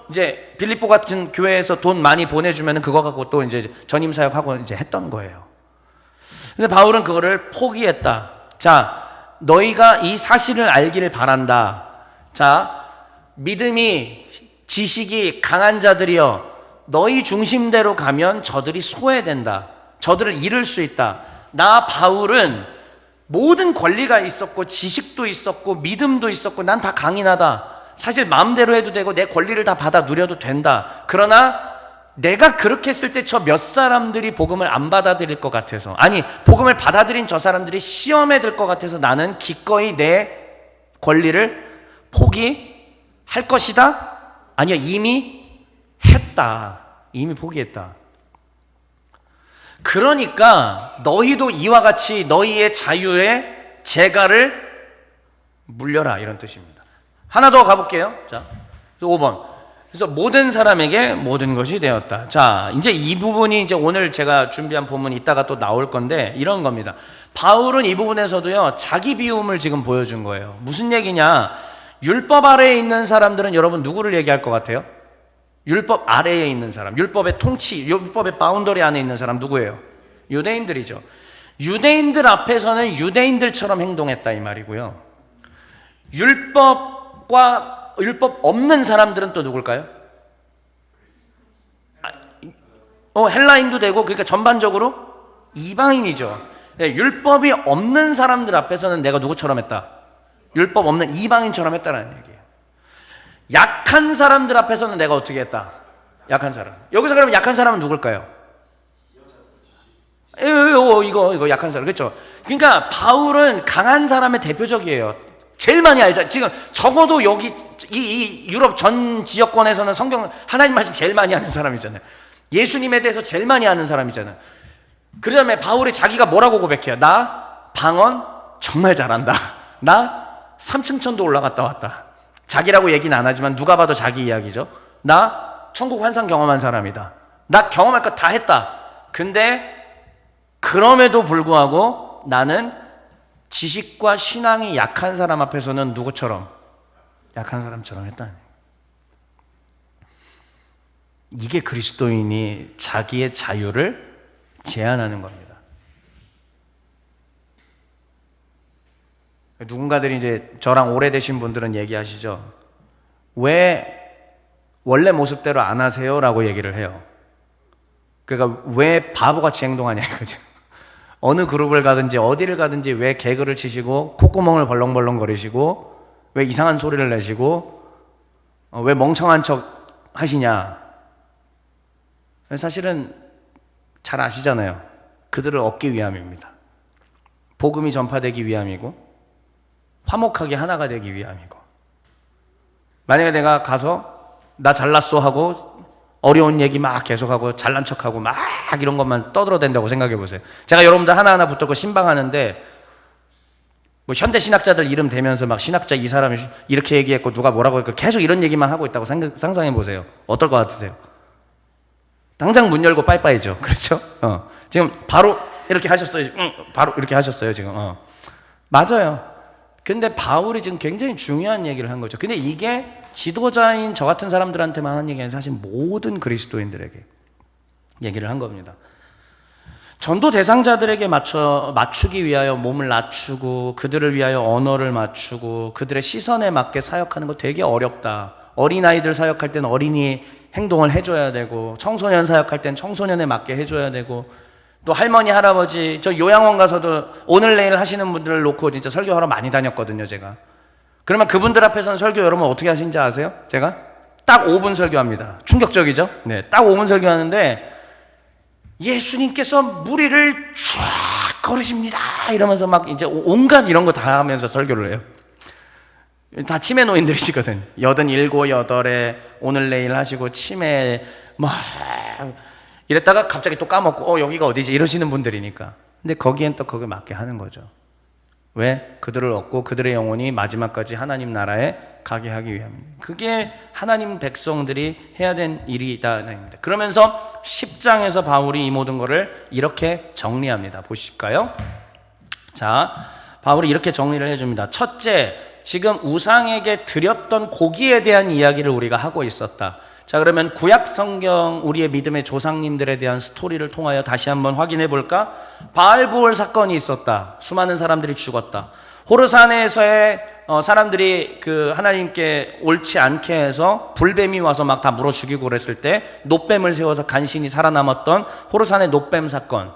이제 빌립보 같은 교회에서 돈 많이 보내주면 그거 갖고 또 이제 전임 사역하고 이제 했던 거예요. 근데 바울은 그거를 포기했다. 자, 너희가 이 사실을 알기를 바란다. 자, 믿음이 지식이 강한 자들이여 너희 중심대로 가면 저들이 소외된다. 저들을 잃을 수 있다. 나 바울은 모든 권리가 있었고 지식도 있었고 믿음도 있었고 난 다 강인하다. 사실 마음대로 해도 되고 내 권리를 다 받아 누려도 된다. 그러나 내가 그렇게 했을 때 저 몇 사람들이 복음을 안 받아들일 것 같아서 아니 복음을 받아들인 저 사람들이 시험에 들 것 같아서 나는 기꺼이 내 권리를 포기할 것이다? 아니요, 이미 했다. 이미 포기했다. 그러니까 너희도 이와 같이 너희의 자유의 재갈을 물려라 이런 뜻입니다. 하나 더 가볼게요. 자, 5번. 그래서 모든 사람에게 모든 것이 되었다. 자, 이제 이 부분이 이제 오늘 제가 준비한 본문이 이따가 또 나올 건데 이런 겁니다. 바울은 이 부분에서도요, 자기 비움을 지금 보여준 거예요. 무슨 얘기냐? 율법 아래에 있는 사람들은 여러분 누구를 얘기할 것 같아요? 율법 아래에 있는 사람, 율법의 통치, 율법의 바운더리 안에 있는 사람 누구예요? 유대인들이죠. 유대인들 앞에서는 유대인들처럼 행동했다 이 말이고요. 율법 없는 사람들은 또 누굴까요? 헬라인도 되고 그러니까 전반적으로 이방인이죠. 율법이 없는 사람들 앞에서는 내가 누구처럼 했다? 율법 없는 이방인처럼 했다는 얘기예요. 약한 사람들 앞에서는 내가 어떻게 했다? 약한 사람. 여기서 그러면 약한 사람은 누굴까요? 이거 약한 사람. 그렇죠? 그러니까 바울은 강한 사람의 대표적이에요. 제일 많이 알자. 지금 적어도 여기 이 유럽 전 지역권에서는 성경 하나님 말씀 제일 많이 아는 사람이잖아요. 예수님에 대해서 제일 많이 아는 사람이잖아요. 그 다음에 바울이 자기가 뭐라고 고백해요? 나 방언 정말 잘한다. 나 3층 천도 올라갔다 왔다. 자기라고 얘기는 안 하지만 누가 봐도 자기 이야기죠. 나 천국 환상 경험한 사람이다. 나 경험할 거 다 했다. 근데 그럼에도 불구하고 나는 지식과 신앙이 약한 사람 앞에서는 누구처럼? 약한 사람처럼 했다는 얘기예요. 이게 그리스도인이 자기의 자유를 제한하는 겁니다. 누군가들이 이제 저랑 오래되신 분들은 얘기하시죠. 왜 원래 모습대로 안 하세요? 라고 얘기를 해요. 그러니까 왜 바보같이 행동하냐 이거죠. 어느 그룹을 가든지 어디를 가든지 왜 개그를 치시고 콧구멍을 벌렁벌렁 거리시고 왜 이상한 소리를 내시고 왜 멍청한 척 하시냐. 사실은 잘 아시잖아요. 그들을 얻기 위함입니다. 복음이 전파되기 위함이고 화목하게 하나가 되기 위함이고. 만약에 내가 가서 나 잘났어 하고 어려운 얘기 막 계속하고 잘난 척하고 막 이런 것만 떠들어댄다고 생각해 보세요. 제가 여러분들 하나하나 붙들고 신방하는데 뭐 현대 신학자들 이름 대면서 막 신학자 이 사람이 이렇게 얘기했고 누가 뭐라고 했고 계속 이런 얘기만 하고 있다고 상상해 보세요. 어떨 것 같으세요? 당장 문 열고 빠이빠이죠. 그렇죠? 지금 바로 이렇게 하셨어요. 바로 이렇게 하셨어요. 지금. 맞아요. 근데 바울이 지금 굉장히 중요한 얘기를 한 거죠. 근데 이게 지도자인 저 같은 사람들한테만 하는 얘기는 사실 모든 그리스도인들에게 얘기를 한 겁니다. 전도 대상자들에게 맞추기 위하여 몸을 낮추고 그들을 위하여 언어를 맞추고 그들의 시선에 맞게 사역하는 거 되게 어렵다. 어린아이들 사역할 때는 어린이 행동을 해줘야 되고 청소년 사역할 때는 청소년에 맞게 해줘야 되고 또 할머니, 할아버지, 저 요양원 가서도 오늘 내일 하시는 분들을 놓고 진짜 설교하러 많이 다녔거든요, 제가. 그러면 그분들 앞에서는 설교 여러분 어떻게 하시는지 아세요? 제가 딱 5분 설교합니다. 충격적이죠? 네, 딱 5분 설교하는데 예수님께서 무리를 쫙 걸으십니다. 이러면서 막 이제 온갖 이런 거 다 하면서 설교를 해요. 다 치매 노인들이시거든. 87, 8에 오늘 내일 하시고 치매 막 이랬다가 갑자기 또 까먹고 여기가 어디지 이러시는 분들이니까. 근데 거기엔 또 그걸 맞게 하는 거죠. 왜? 그들을 얻고 그들의 영혼이 마지막까지 하나님 나라에 가게 하기 위함입니다. 그게 하나님 백성들이 해야 된 일이다. 그러면서 10장에서 바울이 이 모든 것을 이렇게 정리합니다. 보실까요? 자, 바울이 이렇게 정리를 해줍니다. 첫째, 지금 우상에게 드렸던 고기에 대한 이야기를 우리가 하고 있었다. 자, 그러면 구약 성경 우리의 믿음의 조상님들에 대한 스토리를 통하여 다시 한번 확인해 볼까? 바알부올 사건이 있었다. 수많은 사람들이 죽었다. 호르산에서의 사람들이 그 하나님께 옳지 않게 해서 불뱀이 와서 막 다 물어 죽이고 그랬을 때 놋뱀을 세워서 간신히 살아남았던 호르산의 놋뱀 사건.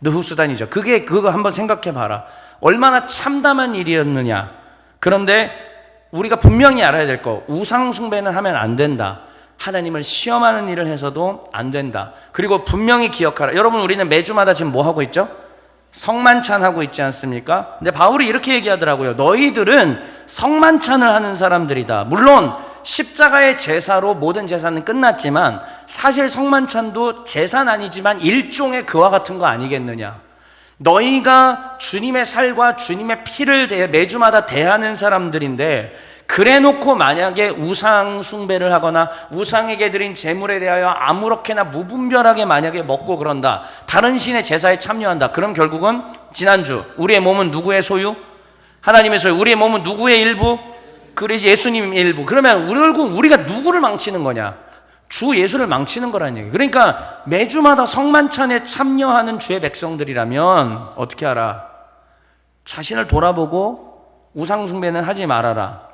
느후수단이죠. 그거 한번 생각해 봐라. 얼마나 참담한 일이었느냐. 그런데 우리가 분명히 알아야 될 거, 우상 숭배는 하면 안 된다. 하나님을 시험하는 일을 해서도 안 된다. 그리고 분명히 기억하라. 여러분, 우리는 매주마다 지금 뭐 하고 있죠? 성만찬 하고 있지 않습니까? 근데 바울이 이렇게 얘기하더라고요. 너희들은 성만찬을 하는 사람들이다. 물론 십자가의 제사로 모든 제사는 끝났지만 사실 성만찬도 제사는 아니지만 일종의 그와 같은 거 아니겠느냐. 너희가 주님의 살과 주님의 피를 매주마다 대하는 사람들인데 그래놓고 만약에 우상 숭배를 하거나 우상에게 드린 제물에 대하여 아무렇게나 무분별하게 만약에 먹고 그런다. 다른 신의 제사에 참여한다. 그럼 결국은 지난주 우리의 몸은 누구의 소유? 하나님의 소유. 우리의 몸은 누구의 일부? 그래서 예수님의 일부. 그러면 결국 우리가 누구를 망치는 거냐? 주 예수를 망치는 거라는 얘기. 그러니까 매주마다 성만찬에 참여하는 주의 백성들이라면 어떻게 하라? 자신을 돌아보고 우상 숭배는 하지 말아라.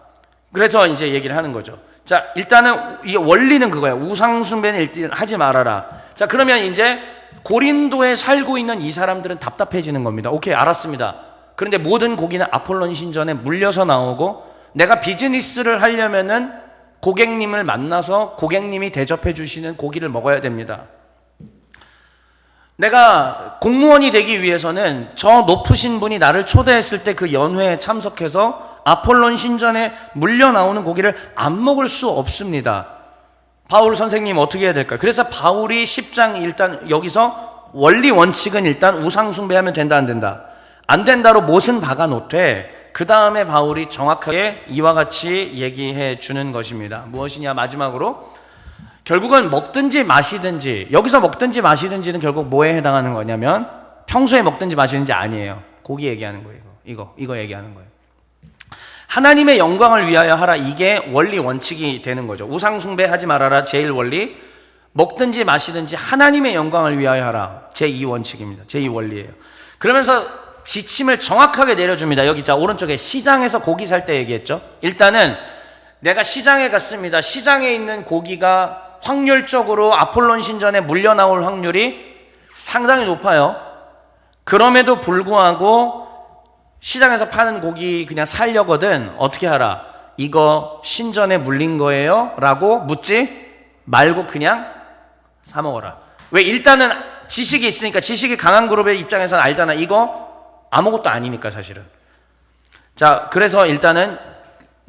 그래서 이제 얘기를 하는 거죠. 자, 일단은 이 원리는 그거야. 우상 숭배는 일단 하지 말아라. 자, 그러면 이제 고린도에 살고 있는 이 사람들은 답답해지는 겁니다. 오케이, 알았습니다. 그런데 모든 고기는 아폴론 신전에 물려서 나오고 내가 비즈니스를 하려면은 고객님을 만나서 고객님이 대접해 주시는 고기를 먹어야 됩니다. 내가 공무원이 되기 위해서는 저 높으신 분이 나를 초대했을 때 그 연회에 참석해서 아폴론 신전에 물려 나오는 고기를 안 먹을 수 없습니다. 바울 선생님 어떻게 해야 될까요? 그래서 바울이 10장 일단 여기서 원리 원칙은 일단 우상 숭배하면 된다 안 된다? 안 된다로 못은 박아 놓되 그 다음에 바울이 정확하게 이와 같이 얘기해 주는 것입니다. 무엇이냐? 마지막으로 결국은 먹든지 마시든지, 여기서 먹든지 마시든지는 결국 뭐에 해당하는 거냐면 평소에 먹든지 마시든지 아니에요. 고기 얘기하는 거예요. 이거 얘기하는 거예요. 하나님의 영광을 위하여 하라, 이게 원리 원칙이 되는 거죠. 우상 숭배하지 말아라, 제일 원리. 먹든지 마시든지 하나님의 영광을 위하여 하라, 제2원칙입니다. 제2원리예요. 그러면서 지침을 정확하게 내려줍니다. 여기 자 오른쪽에 시장에서 고기 살 때 얘기했죠. 일단은 내가 시장에 갔습니다. 시장에 있는 고기가 확률적으로 아폴론 신전에 물려 나올 확률이 상당히 높아요. 그럼에도 불구하고 시장에서 파는 고기 그냥 살려거든 어떻게 하라? 이거 신전에 물린 거예요? 라고 묻지 말고 그냥 사 먹어라. 왜? 일단은 지식이 있으니까. 지식이 강한 그룹의 입장에서는 알잖아. 이거 아무것도 아니니까 사실은. 자, 그래서 일단은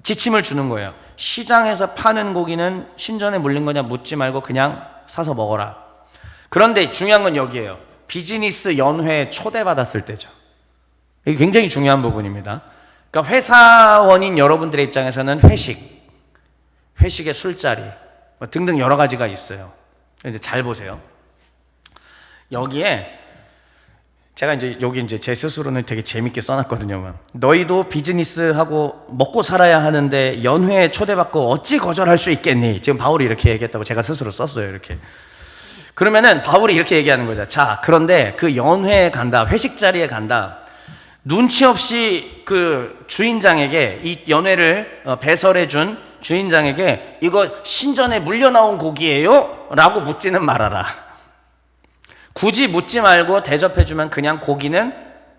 지침을 주는 거예요. 시장에서 파는 고기는 신전에 물린 거냐 묻지 말고 그냥 사서 먹어라. 그런데 중요한 건 여기에요. 비즈니스 연회에 초대받았을 때죠. 이게 굉장히 중요한 부분입니다. 그러니까 회사원인 여러분들의 입장에서는 회식의 술자리 뭐 등등 여러 가지가 있어요. 이제 잘 보세요. 여기에 제가 여기 제 스스로는 되게 재밌게 써놨거든요. 너희도 비즈니스하고 먹고 살아야 하는데 연회에 초대받고 어찌 거절할 수 있겠니? 지금 바울이 이렇게 얘기했다고 제가 스스로 썼어요. 이렇게. 그러면은 바울이 이렇게 얘기하는 거죠. 자, 그런데 그 연회에 간다, 회식 자리에 간다. 눈치 없이 그 주인장에게 이 연회를 배설해 준 주인장에게 이거 신전에 물려 나온 고기예요? 라고 묻지는 말아라. 굳이 묻지 말고 대접해주면 그냥 고기는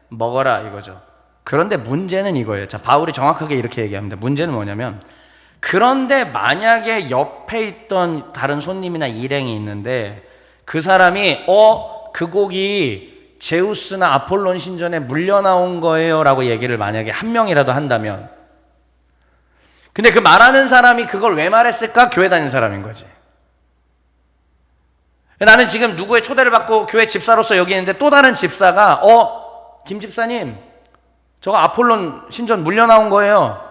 먹어라 이거죠. 그런데 문제는 이거예요. 자, 바울이 정확하게 이렇게 얘기합니다. 문제는 뭐냐면, 그런데 만약에 옆에 있던 다른 손님이나 일행이 있는데 그 사람이 그 고기 제우스나 아폴론 신전에 물려 나온 거예요 라고 얘기를 만약에 한 명이라도 한다면, 근데 그 말하는 사람이 그걸 왜 말했을까? 교회 다니는 사람인 거지. 나는 지금 누구의 초대를 받고 교회 집사로서 여기 있는데 또 다른 집사가 김 집사님 저거 아폴론 신전 물려 나온 거예요.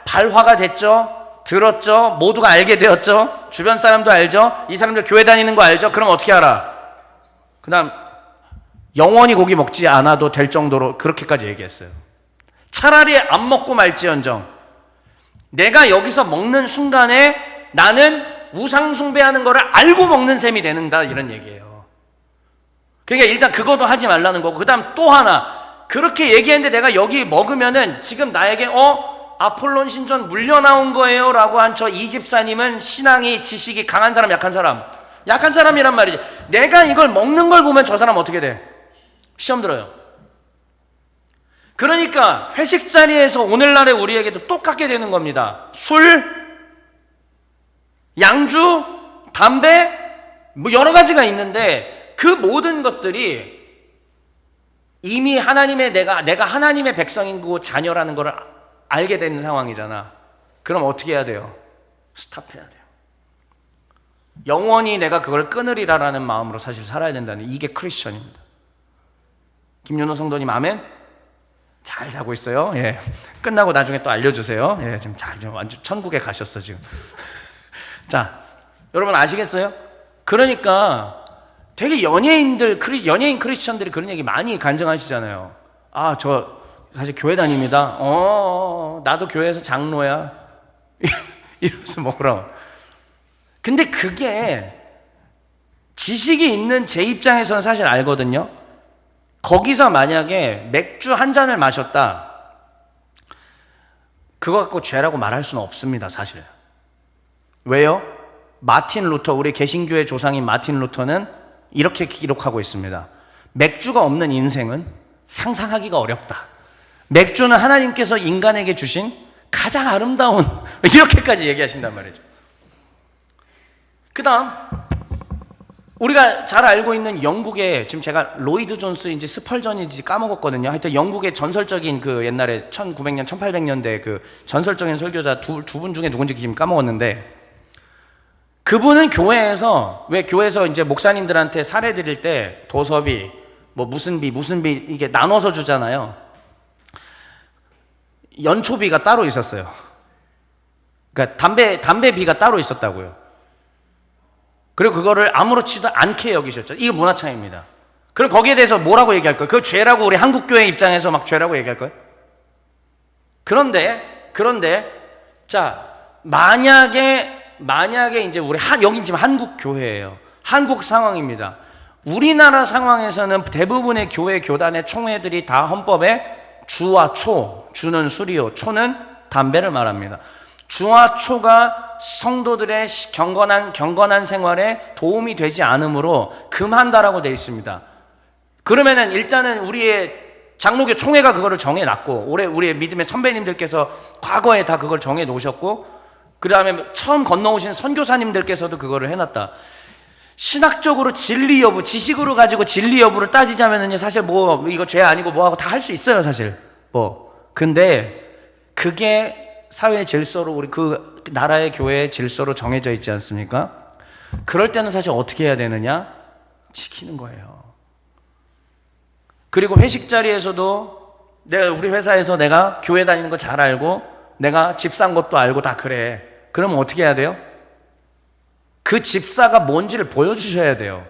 발화가 됐죠? 들었죠? 모두가 알게 되었죠? 주변 사람도 알죠? 이 사람들 교회 다니는 거 알죠? 그럼 어떻게 알아? 그 다음 영원히 고기 먹지 않아도 될 정도로 그렇게까지 얘기했어요. 차라리 안 먹고 말지언정 내가 여기서 먹는 순간에 나는 우상 숭배하는 거를 알고 먹는 셈이 되는다, 이런 얘기예요. 그러니까 일단 그것도 하지 말라는 거고, 그 다음 또 하나, 그렇게 얘기했는데 내가 여기 먹으면은 지금 나에게 아폴론 신전 물려 나온 거예요 라고 한 저 이 집사님은 신앙이 지식이 강한 사람, 약한 사람? 약한 사람이란 말이지. 내가 이걸 먹는 걸 보면 저 사람 어떻게 돼? 시험 들어요. 그러니까 회식 자리에서 오늘날의 우리에게도 똑같게 되는 겁니다. 술, 양주, 담배, 뭐 여러 가지가 있는데 그 모든 것들이 이미 내가 하나님의 백성이고 자녀라는 걸 알게 되는 상황이잖아. 그럼 어떻게 해야 돼요? 스탑해야 돼요. 영원히 내가 그걸 끊으리라라는 마음으로 사실 살아야 된다는, 이게 크리스천입니다. 김윤호 성도님 아멘? 잘 자고 있어요. 예. 끝나고 나중에 또 알려주세요. 예, 지금 완전 천국에 가셨어 지금. 자, 여러분 아시겠어요? 그러니까 되게 연예인 크리스천들이 그런 얘기 많이 간증하시잖아요. 저 사실 교회 다닙니다. 나도 교회에서 장로야. 이러면서 먹으라. 근데 그게 지식이 있는 제 입장에서는 사실 알거든요. 거기서 만약에 맥주 한 잔을 마셨다, 그거 갖고 죄라고 말할 수는 없습니다, 사실. 왜요? 마틴 루터, 우리 개신교의 조상인 마틴 루터는 이렇게 기록하고 있습니다. 맥주가 없는 인생은 상상하기가 어렵다. 맥주는 하나님께서 인간에게 주신 가장 아름다운, 이렇게까지 얘기하신단 말이죠. 그 다음 우리가 잘 알고 있는 영국의, 지금 제가 로이드 존스인지 스펄전인지 까먹었거든요. 하여튼 영국의 전설적인 그 옛날에 1900년, 1800년대 그 전설적인 설교자 두 분 중에 누군지 지금 까먹었는데, 그분은 교회에서, 왜 교회에서 이제 목사님들한테 사례 드릴 때 도서비, 뭐 무슨 비 이게 나눠서 주잖아요. 연초비가 따로 있었어요. 그러니까 담배비가 따로 있었다고요. 그리고 그거를 아무렇지도 않게 여기셨죠. 이게 문화 차이입니다. 그럼 거기에 대해서 뭐라고 얘기할 거예요? 그거 죄라고 우리 한국교회 입장에서 막 죄라고 얘기할 거예요? 그런데 자, 만약에 이제 우리 여긴 지금 한국 교회예요. 한국 상황입니다. 우리나라 상황에서는 대부분의 교회 교단의 총회들이 다 헌법에 주와 초, 주는 술이요, 초는 담배를 말합니다. 주와 초가 성도들의 경건한 생활에 도움이 되지 않으므로 금한다라고 되어 있습니다. 그러면은 일단은 우리의 장로교 총회가 그거를 정해놨고, 우리의 믿음의 선배님들께서 과거에 다 그걸 정해놓으셨고, 그 다음에 처음 건너오신 선교사님들께서도 그거를 해놨다. 신학적으로 진리 여부, 지식으로 가지고 진리 여부를 따지자면은 사실 뭐 이거 죄 아니고 뭐하고 다 할 수 있어요, 사실. 근데 그게 사회의 질서로, 우리 그 나라의 교회의 질서로 정해져 있지 않습니까? 그럴 때는 사실 어떻게 해야 되느냐? 지키는 거예요. 그리고 회식 자리에서도 우리 회사에서 내가 교회 다니는 거 잘 알고, 내가 집 산 것도 알고 다 그래. 그러면 어떻게 해야 돼요? 그 집사가 뭔지를 보여주셔야 돼요.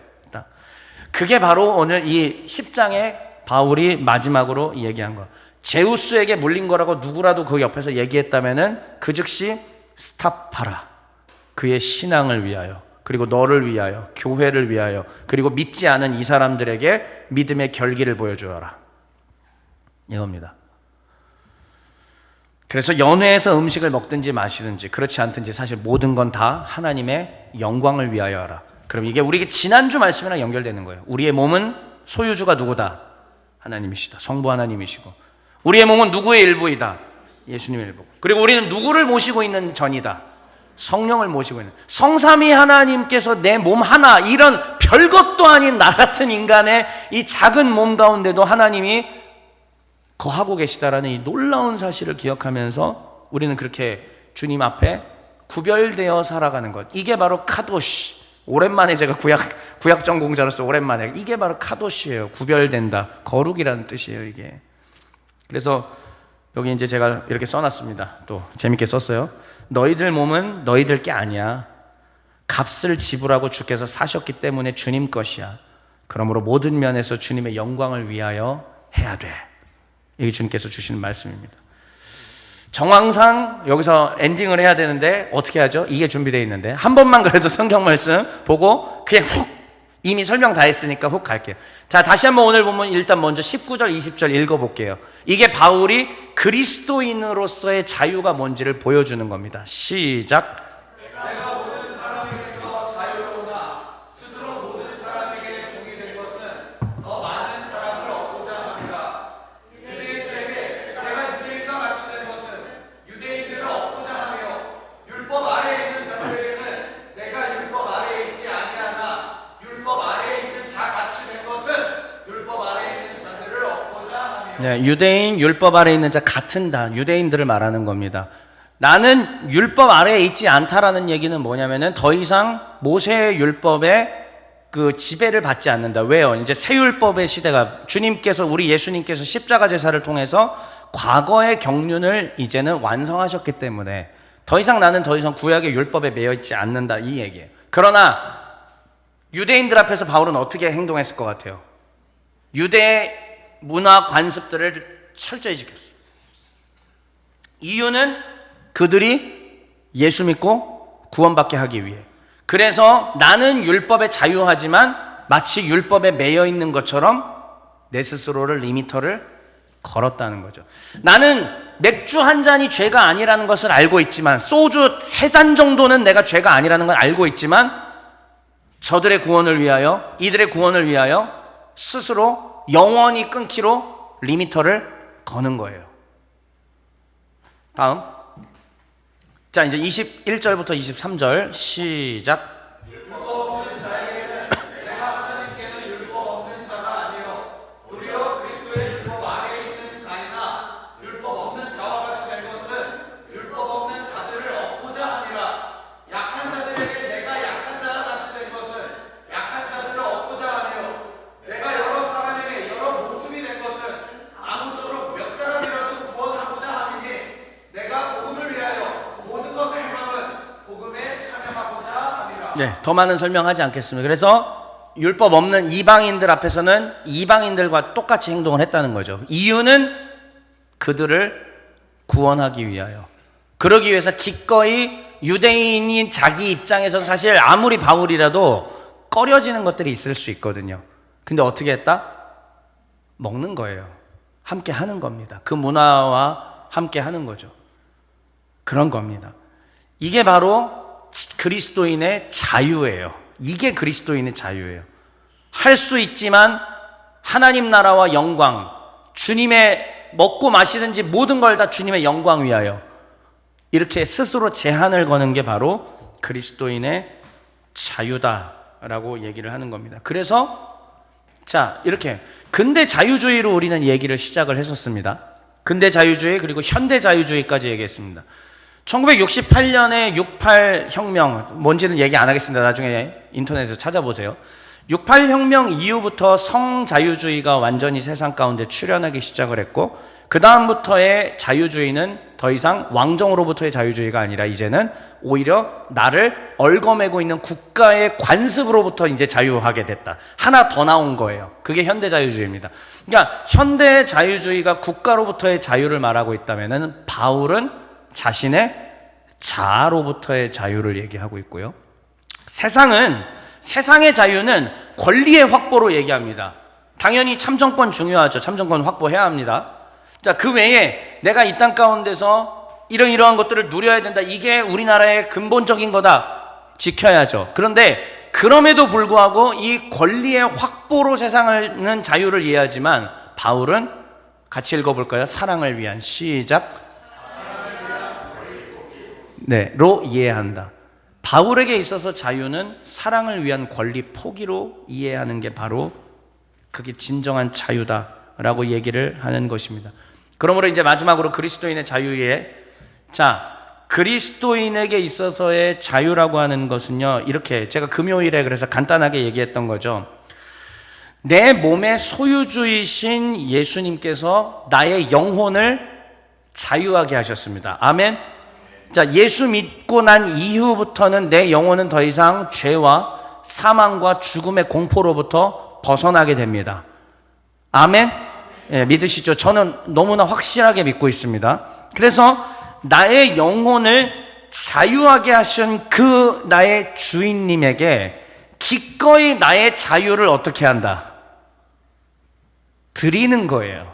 그게 바로 오늘 이 10장에 바울이 마지막으로 얘기한 거. 제우스에게 물린 거라고 누구라도 그 옆에서 얘기했다면은 그 즉시 스탑하라. 그의 신앙을 위하여, 그리고 너를 위하여, 교회를 위하여, 그리고 믿지 않은 이 사람들에게 믿음의 결기를 보여주어라. 이겁니다. 그래서 연회에서 음식을 먹든지 마시든지 그렇지 않든지 사실 모든 건 다 하나님의 영광을 위하여 하라. 그럼 이게 우리 지난주 말씀이랑 연결되는 거예요. 우리의 몸은 소유주가 누구다? 하나님이시다. 성부 하나님이시고, 우리의 몸은 누구의 일부이다? 예수님의 일부. 그리고 우리는 누구를 모시고 있는 전이다? 성령을 모시고 있는, 성삼위 하나님께서 내 몸 하나, 이런 별것도 아닌 나 같은 인간의 이 작은 몸 가운데도 하나님이 거하고 계시다라는 이 놀라운 사실을 기억하면서 우리는 그렇게 주님 앞에 구별되어 살아가는 것. 이게 바로 카도시. 오랜만에 제가 구약 전공자로서 오랜만에, 이게 바로 카도시예요. 구별된다, 거룩이라는 뜻이에요, 이게. 그래서 여기 이제 제가 이렇게 써놨습니다. 또 재밌게 썼어요. 너희들 몸은 너희들 게 아니야. 값을 지불하고 주께서 사셨기 때문에 주님 것이야. 그러므로 모든 면에서 주님의 영광을 위하여 해야 돼. 이게 주님께서 주시는 말씀입니다. 정황상 여기서 엔딩을 해야 되는데 어떻게 하죠? 이게 준비되어 있는데 한 번만 그래도 성경 말씀 보고 그냥 훅, 이미 설명 다 했으니까 훅 갈게요. 자, 다시 한번 오늘 보면 일단 먼저 19절 20절 읽어볼게요. 이게 바울이 그리스도인으로서의 자유가 뭔지를 보여주는 겁니다. 시작. 내가 모든 사람에게서 자유로우나 스스로 모든 사람에게 종이 된 것은 더 많은 사람을 얻고자 합니다. 유대인들에게 내가 유대인과 같이 된 것은 유대인들을 얻고자 하며, 율법 아래에 있는 자들에게는 내가 율법 아래에 있지 아니하나 율법 아래에 있는 자 같이 된 것은 율법 아래에 있는 자들을 얻고자 하며. 네, 유대인, 율법 아래에 있는 자 같은 다, 유대인들을 말하는 겁니다. 나는 율법 아래에 있지 않다라는 얘기는 뭐냐면은 더 이상 모세의 율법에 그 지배를 받지 않는다. 왜요? 이제 새 율법의 시대가, 주님께서, 우리 예수님께서 십자가 제사를 통해서 과거의 경륜을 이제는 완성하셨기 때문에 나는 더 이상 구약의 율법에 매여 있지 않는다, 이 얘기예요. 그러나 유대인들 앞에서 바울은 어떻게 행동했을 것 같아요? 유대의 문화 관습들을 철저히 지켰어요. 이유는 그들이 예수 믿고 구원받게 하기 위해. 그래서 나는 율법에 자유하지만 마치 율법에 매여 있는 것처럼 내 스스로를 리미터를 걸었다는 거죠. 나는 맥주 한 잔이 죄가 아니라는 것을 알고 있지만, 소주 3잔 정도는 내가 죄가 아니라는 걸 알고 있지만, 저들의 구원을 위하여, 이들의 구원을 위하여 스스로 영원히 끊기로 리미터를 거는 거예요. 다음. 자, 이제 21절부터 23절 시작. 율법 없는 자에게는 네, 더 많은 설명하지 않겠습니다. 그래서 율법 없는 이방인들 앞에서는 이방인들과 똑같이 행동을 했다는 거죠. 이유는 그들을 구원하기 위하여. 그러기 위해서 기꺼이 유대인인 자기 입장에서 사실 아무리 바울이라도 꺼려지는 것들이 있을 수 있거든요. 근데 어떻게 했다? 먹는 거예요. 함께 하는 겁니다. 그 문화와 함께 하는 거죠. 그런 겁니다. 이게 바로 그리스도인의 자유예요. 이게 그리스도인의 자유예요. 할 수 있지만 하나님 나라와 영광, 주님의 먹고 마시든지 모든 걸 다 주님의 영광 위하여 이렇게 스스로 제한을 거는 게 바로 그리스도인의 자유다라고 얘기를 하는 겁니다. 그래서 자, 이렇게 근대 자유주의로 우리는 얘기를 시작을 했었습니다. 근대 자유주의 그리고 현대 자유주의까지 얘기했습니다. 1968년에 68 혁명, 뭔지는 얘기 안 하겠습니다. 나중에 인터넷에서 찾아보세요. 68 혁명 이후부터 성자유주의가 완전히 세상 가운데 출현하기 시작을 했고, 그 다음부터의 자유주의는 더 이상 왕정으로부터의 자유주의가 아니라 이제는 오히려 나를 얽어매고 있는 국가의 관습으로부터 이제 자유하게 됐다. 하나 더 나온 거예요. 그게 현대 자유주의입니다. 그러니까 현대 자유주의가 국가로부터의 자유를 말하고 있다면은 바울은 자신의 자아로부터의 자유를 얘기하고 있고요. 세상의 자유는 권리의 확보로 얘기합니다. 당연히 참정권 중요하죠. 참정권 확보해야 합니다. 자, 그 외에 내가 이 땅 가운데서 이러이러한 것들을 누려야 된다. 이게 우리나라의 근본적인 거다. 지켜야죠. 그런데 그럼에도 불구하고 이 권리의 확보로 세상은 자유를 이해하지만 바울은 같이 읽어볼까요? 사랑을 위한 시작. 네, 로 이해한다. 바울에게 있어서 자유는 사랑을 위한 권리 포기로 이해하는 게 바로 그게 진정한 자유다라고 얘기를 하는 것입니다. 그러므로 이제 마지막으로 그리스도인의 자유에, 자, 그리스도인에게 있어서의 자유라고 하는 것은요, 이렇게 제가 금요일에 그래서 간단하게 얘기했던 거죠. 내 몸의 소유주이신 예수님께서 나의 영혼을 자유하게 하셨습니다. 아멘. 자, 예수 믿고 난 이후부터는 내 영혼은 더 이상 죄와 사망과 죽음의 공포로부터 벗어나게 됩니다. 아멘. 예, 믿으시죠? 저는 너무나 확실하게 믿고 있습니다. 그래서 나의 영혼을 자유하게 하신 그 나의 주인님에게 기꺼이 나의 자유를 어떻게 한다? 드리는 거예요.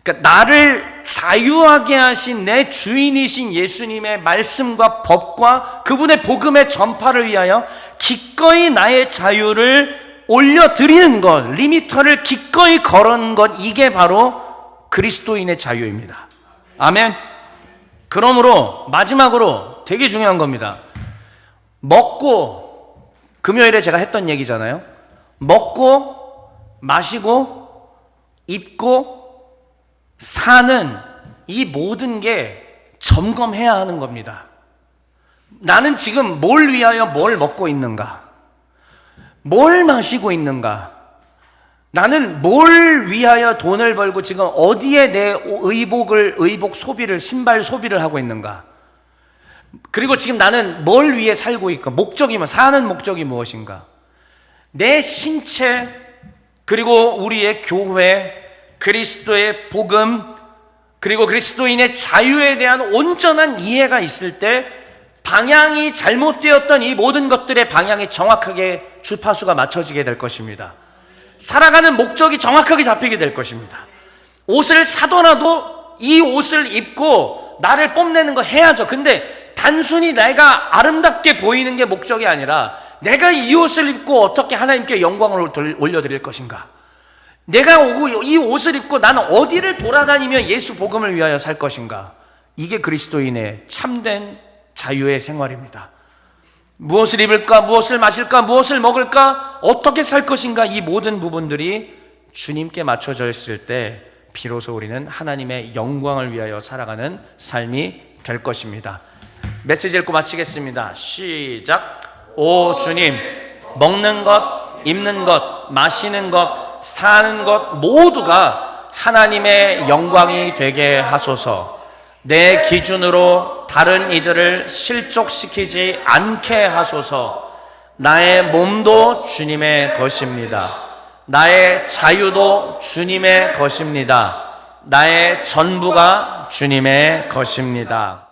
그러니까 나를 자유하게 하신 내 주인이신 예수님의 말씀과 법과 그분의 복음의 전파를 위하여 기꺼이 나의 자유를 올려드리는 것, 리미터를 기꺼이 걸은 것, 이게 바로 그리스도인의 자유입니다. 아멘. 그러므로 마지막으로 되게 중요한 겁니다. 먹고, 금요일에 제가 했던 얘기잖아요. 먹고 마시고 입고 사는 이 모든 게 점검해야 하는 겁니다. 나는 지금 뭘 위하여 뭘 먹고 있는가? 뭘 마시고 있는가? 나는 뭘 위하여 돈을 벌고 지금 어디에 내 의복 소비를, 신발 소비를 하고 있는가? 그리고 지금 나는 뭘 위해 살고 있고, 사는 목적이 무엇인가? 내 신체, 그리고 우리의 교회, 그리스도의 복음, 그리고 그리스도인의 자유에 대한 온전한 이해가 있을 때 방향이 잘못되었던 이 모든 것들의 방향이 정확하게 주파수가 맞춰지게 될 것입니다. 살아가는 목적이 정확하게 잡히게 될 것입니다. 옷을 사더라도 이 옷을 입고 나를 뽐내는 거 해야죠. 근데 단순히 내가 아름답게 보이는 게 목적이 아니라 내가 이 옷을 입고 어떻게 하나님께 영광을 올려드릴 것인가? 내가 이 옷을 입고 나는 어디를 돌아다니며 예수 복음을 위하여 살 것인가? 이게 그리스도인의 참된 자유의 생활입니다. 무엇을 입을까? 무엇을 마실까? 무엇을 먹을까? 어떻게 살 것인가? 이 모든 부분들이 주님께 맞춰져 있을 때 비로소 우리는 하나님의 영광을 위하여 살아가는 삶이 될 것입니다. 메시지 읽고 마치겠습니다. 시작. 오 주님, 먹는 것, 입는 것, 마시는 것, 사는 것 모두가 하나님의 영광이 되게 하소서. 내 기준으로 다른 이들을 실족시키지 않게 하소서. 나의 몸도 주님의 것입니다. 나의 자유도 주님의 것입니다. 나의 전부가 주님의 것입니다.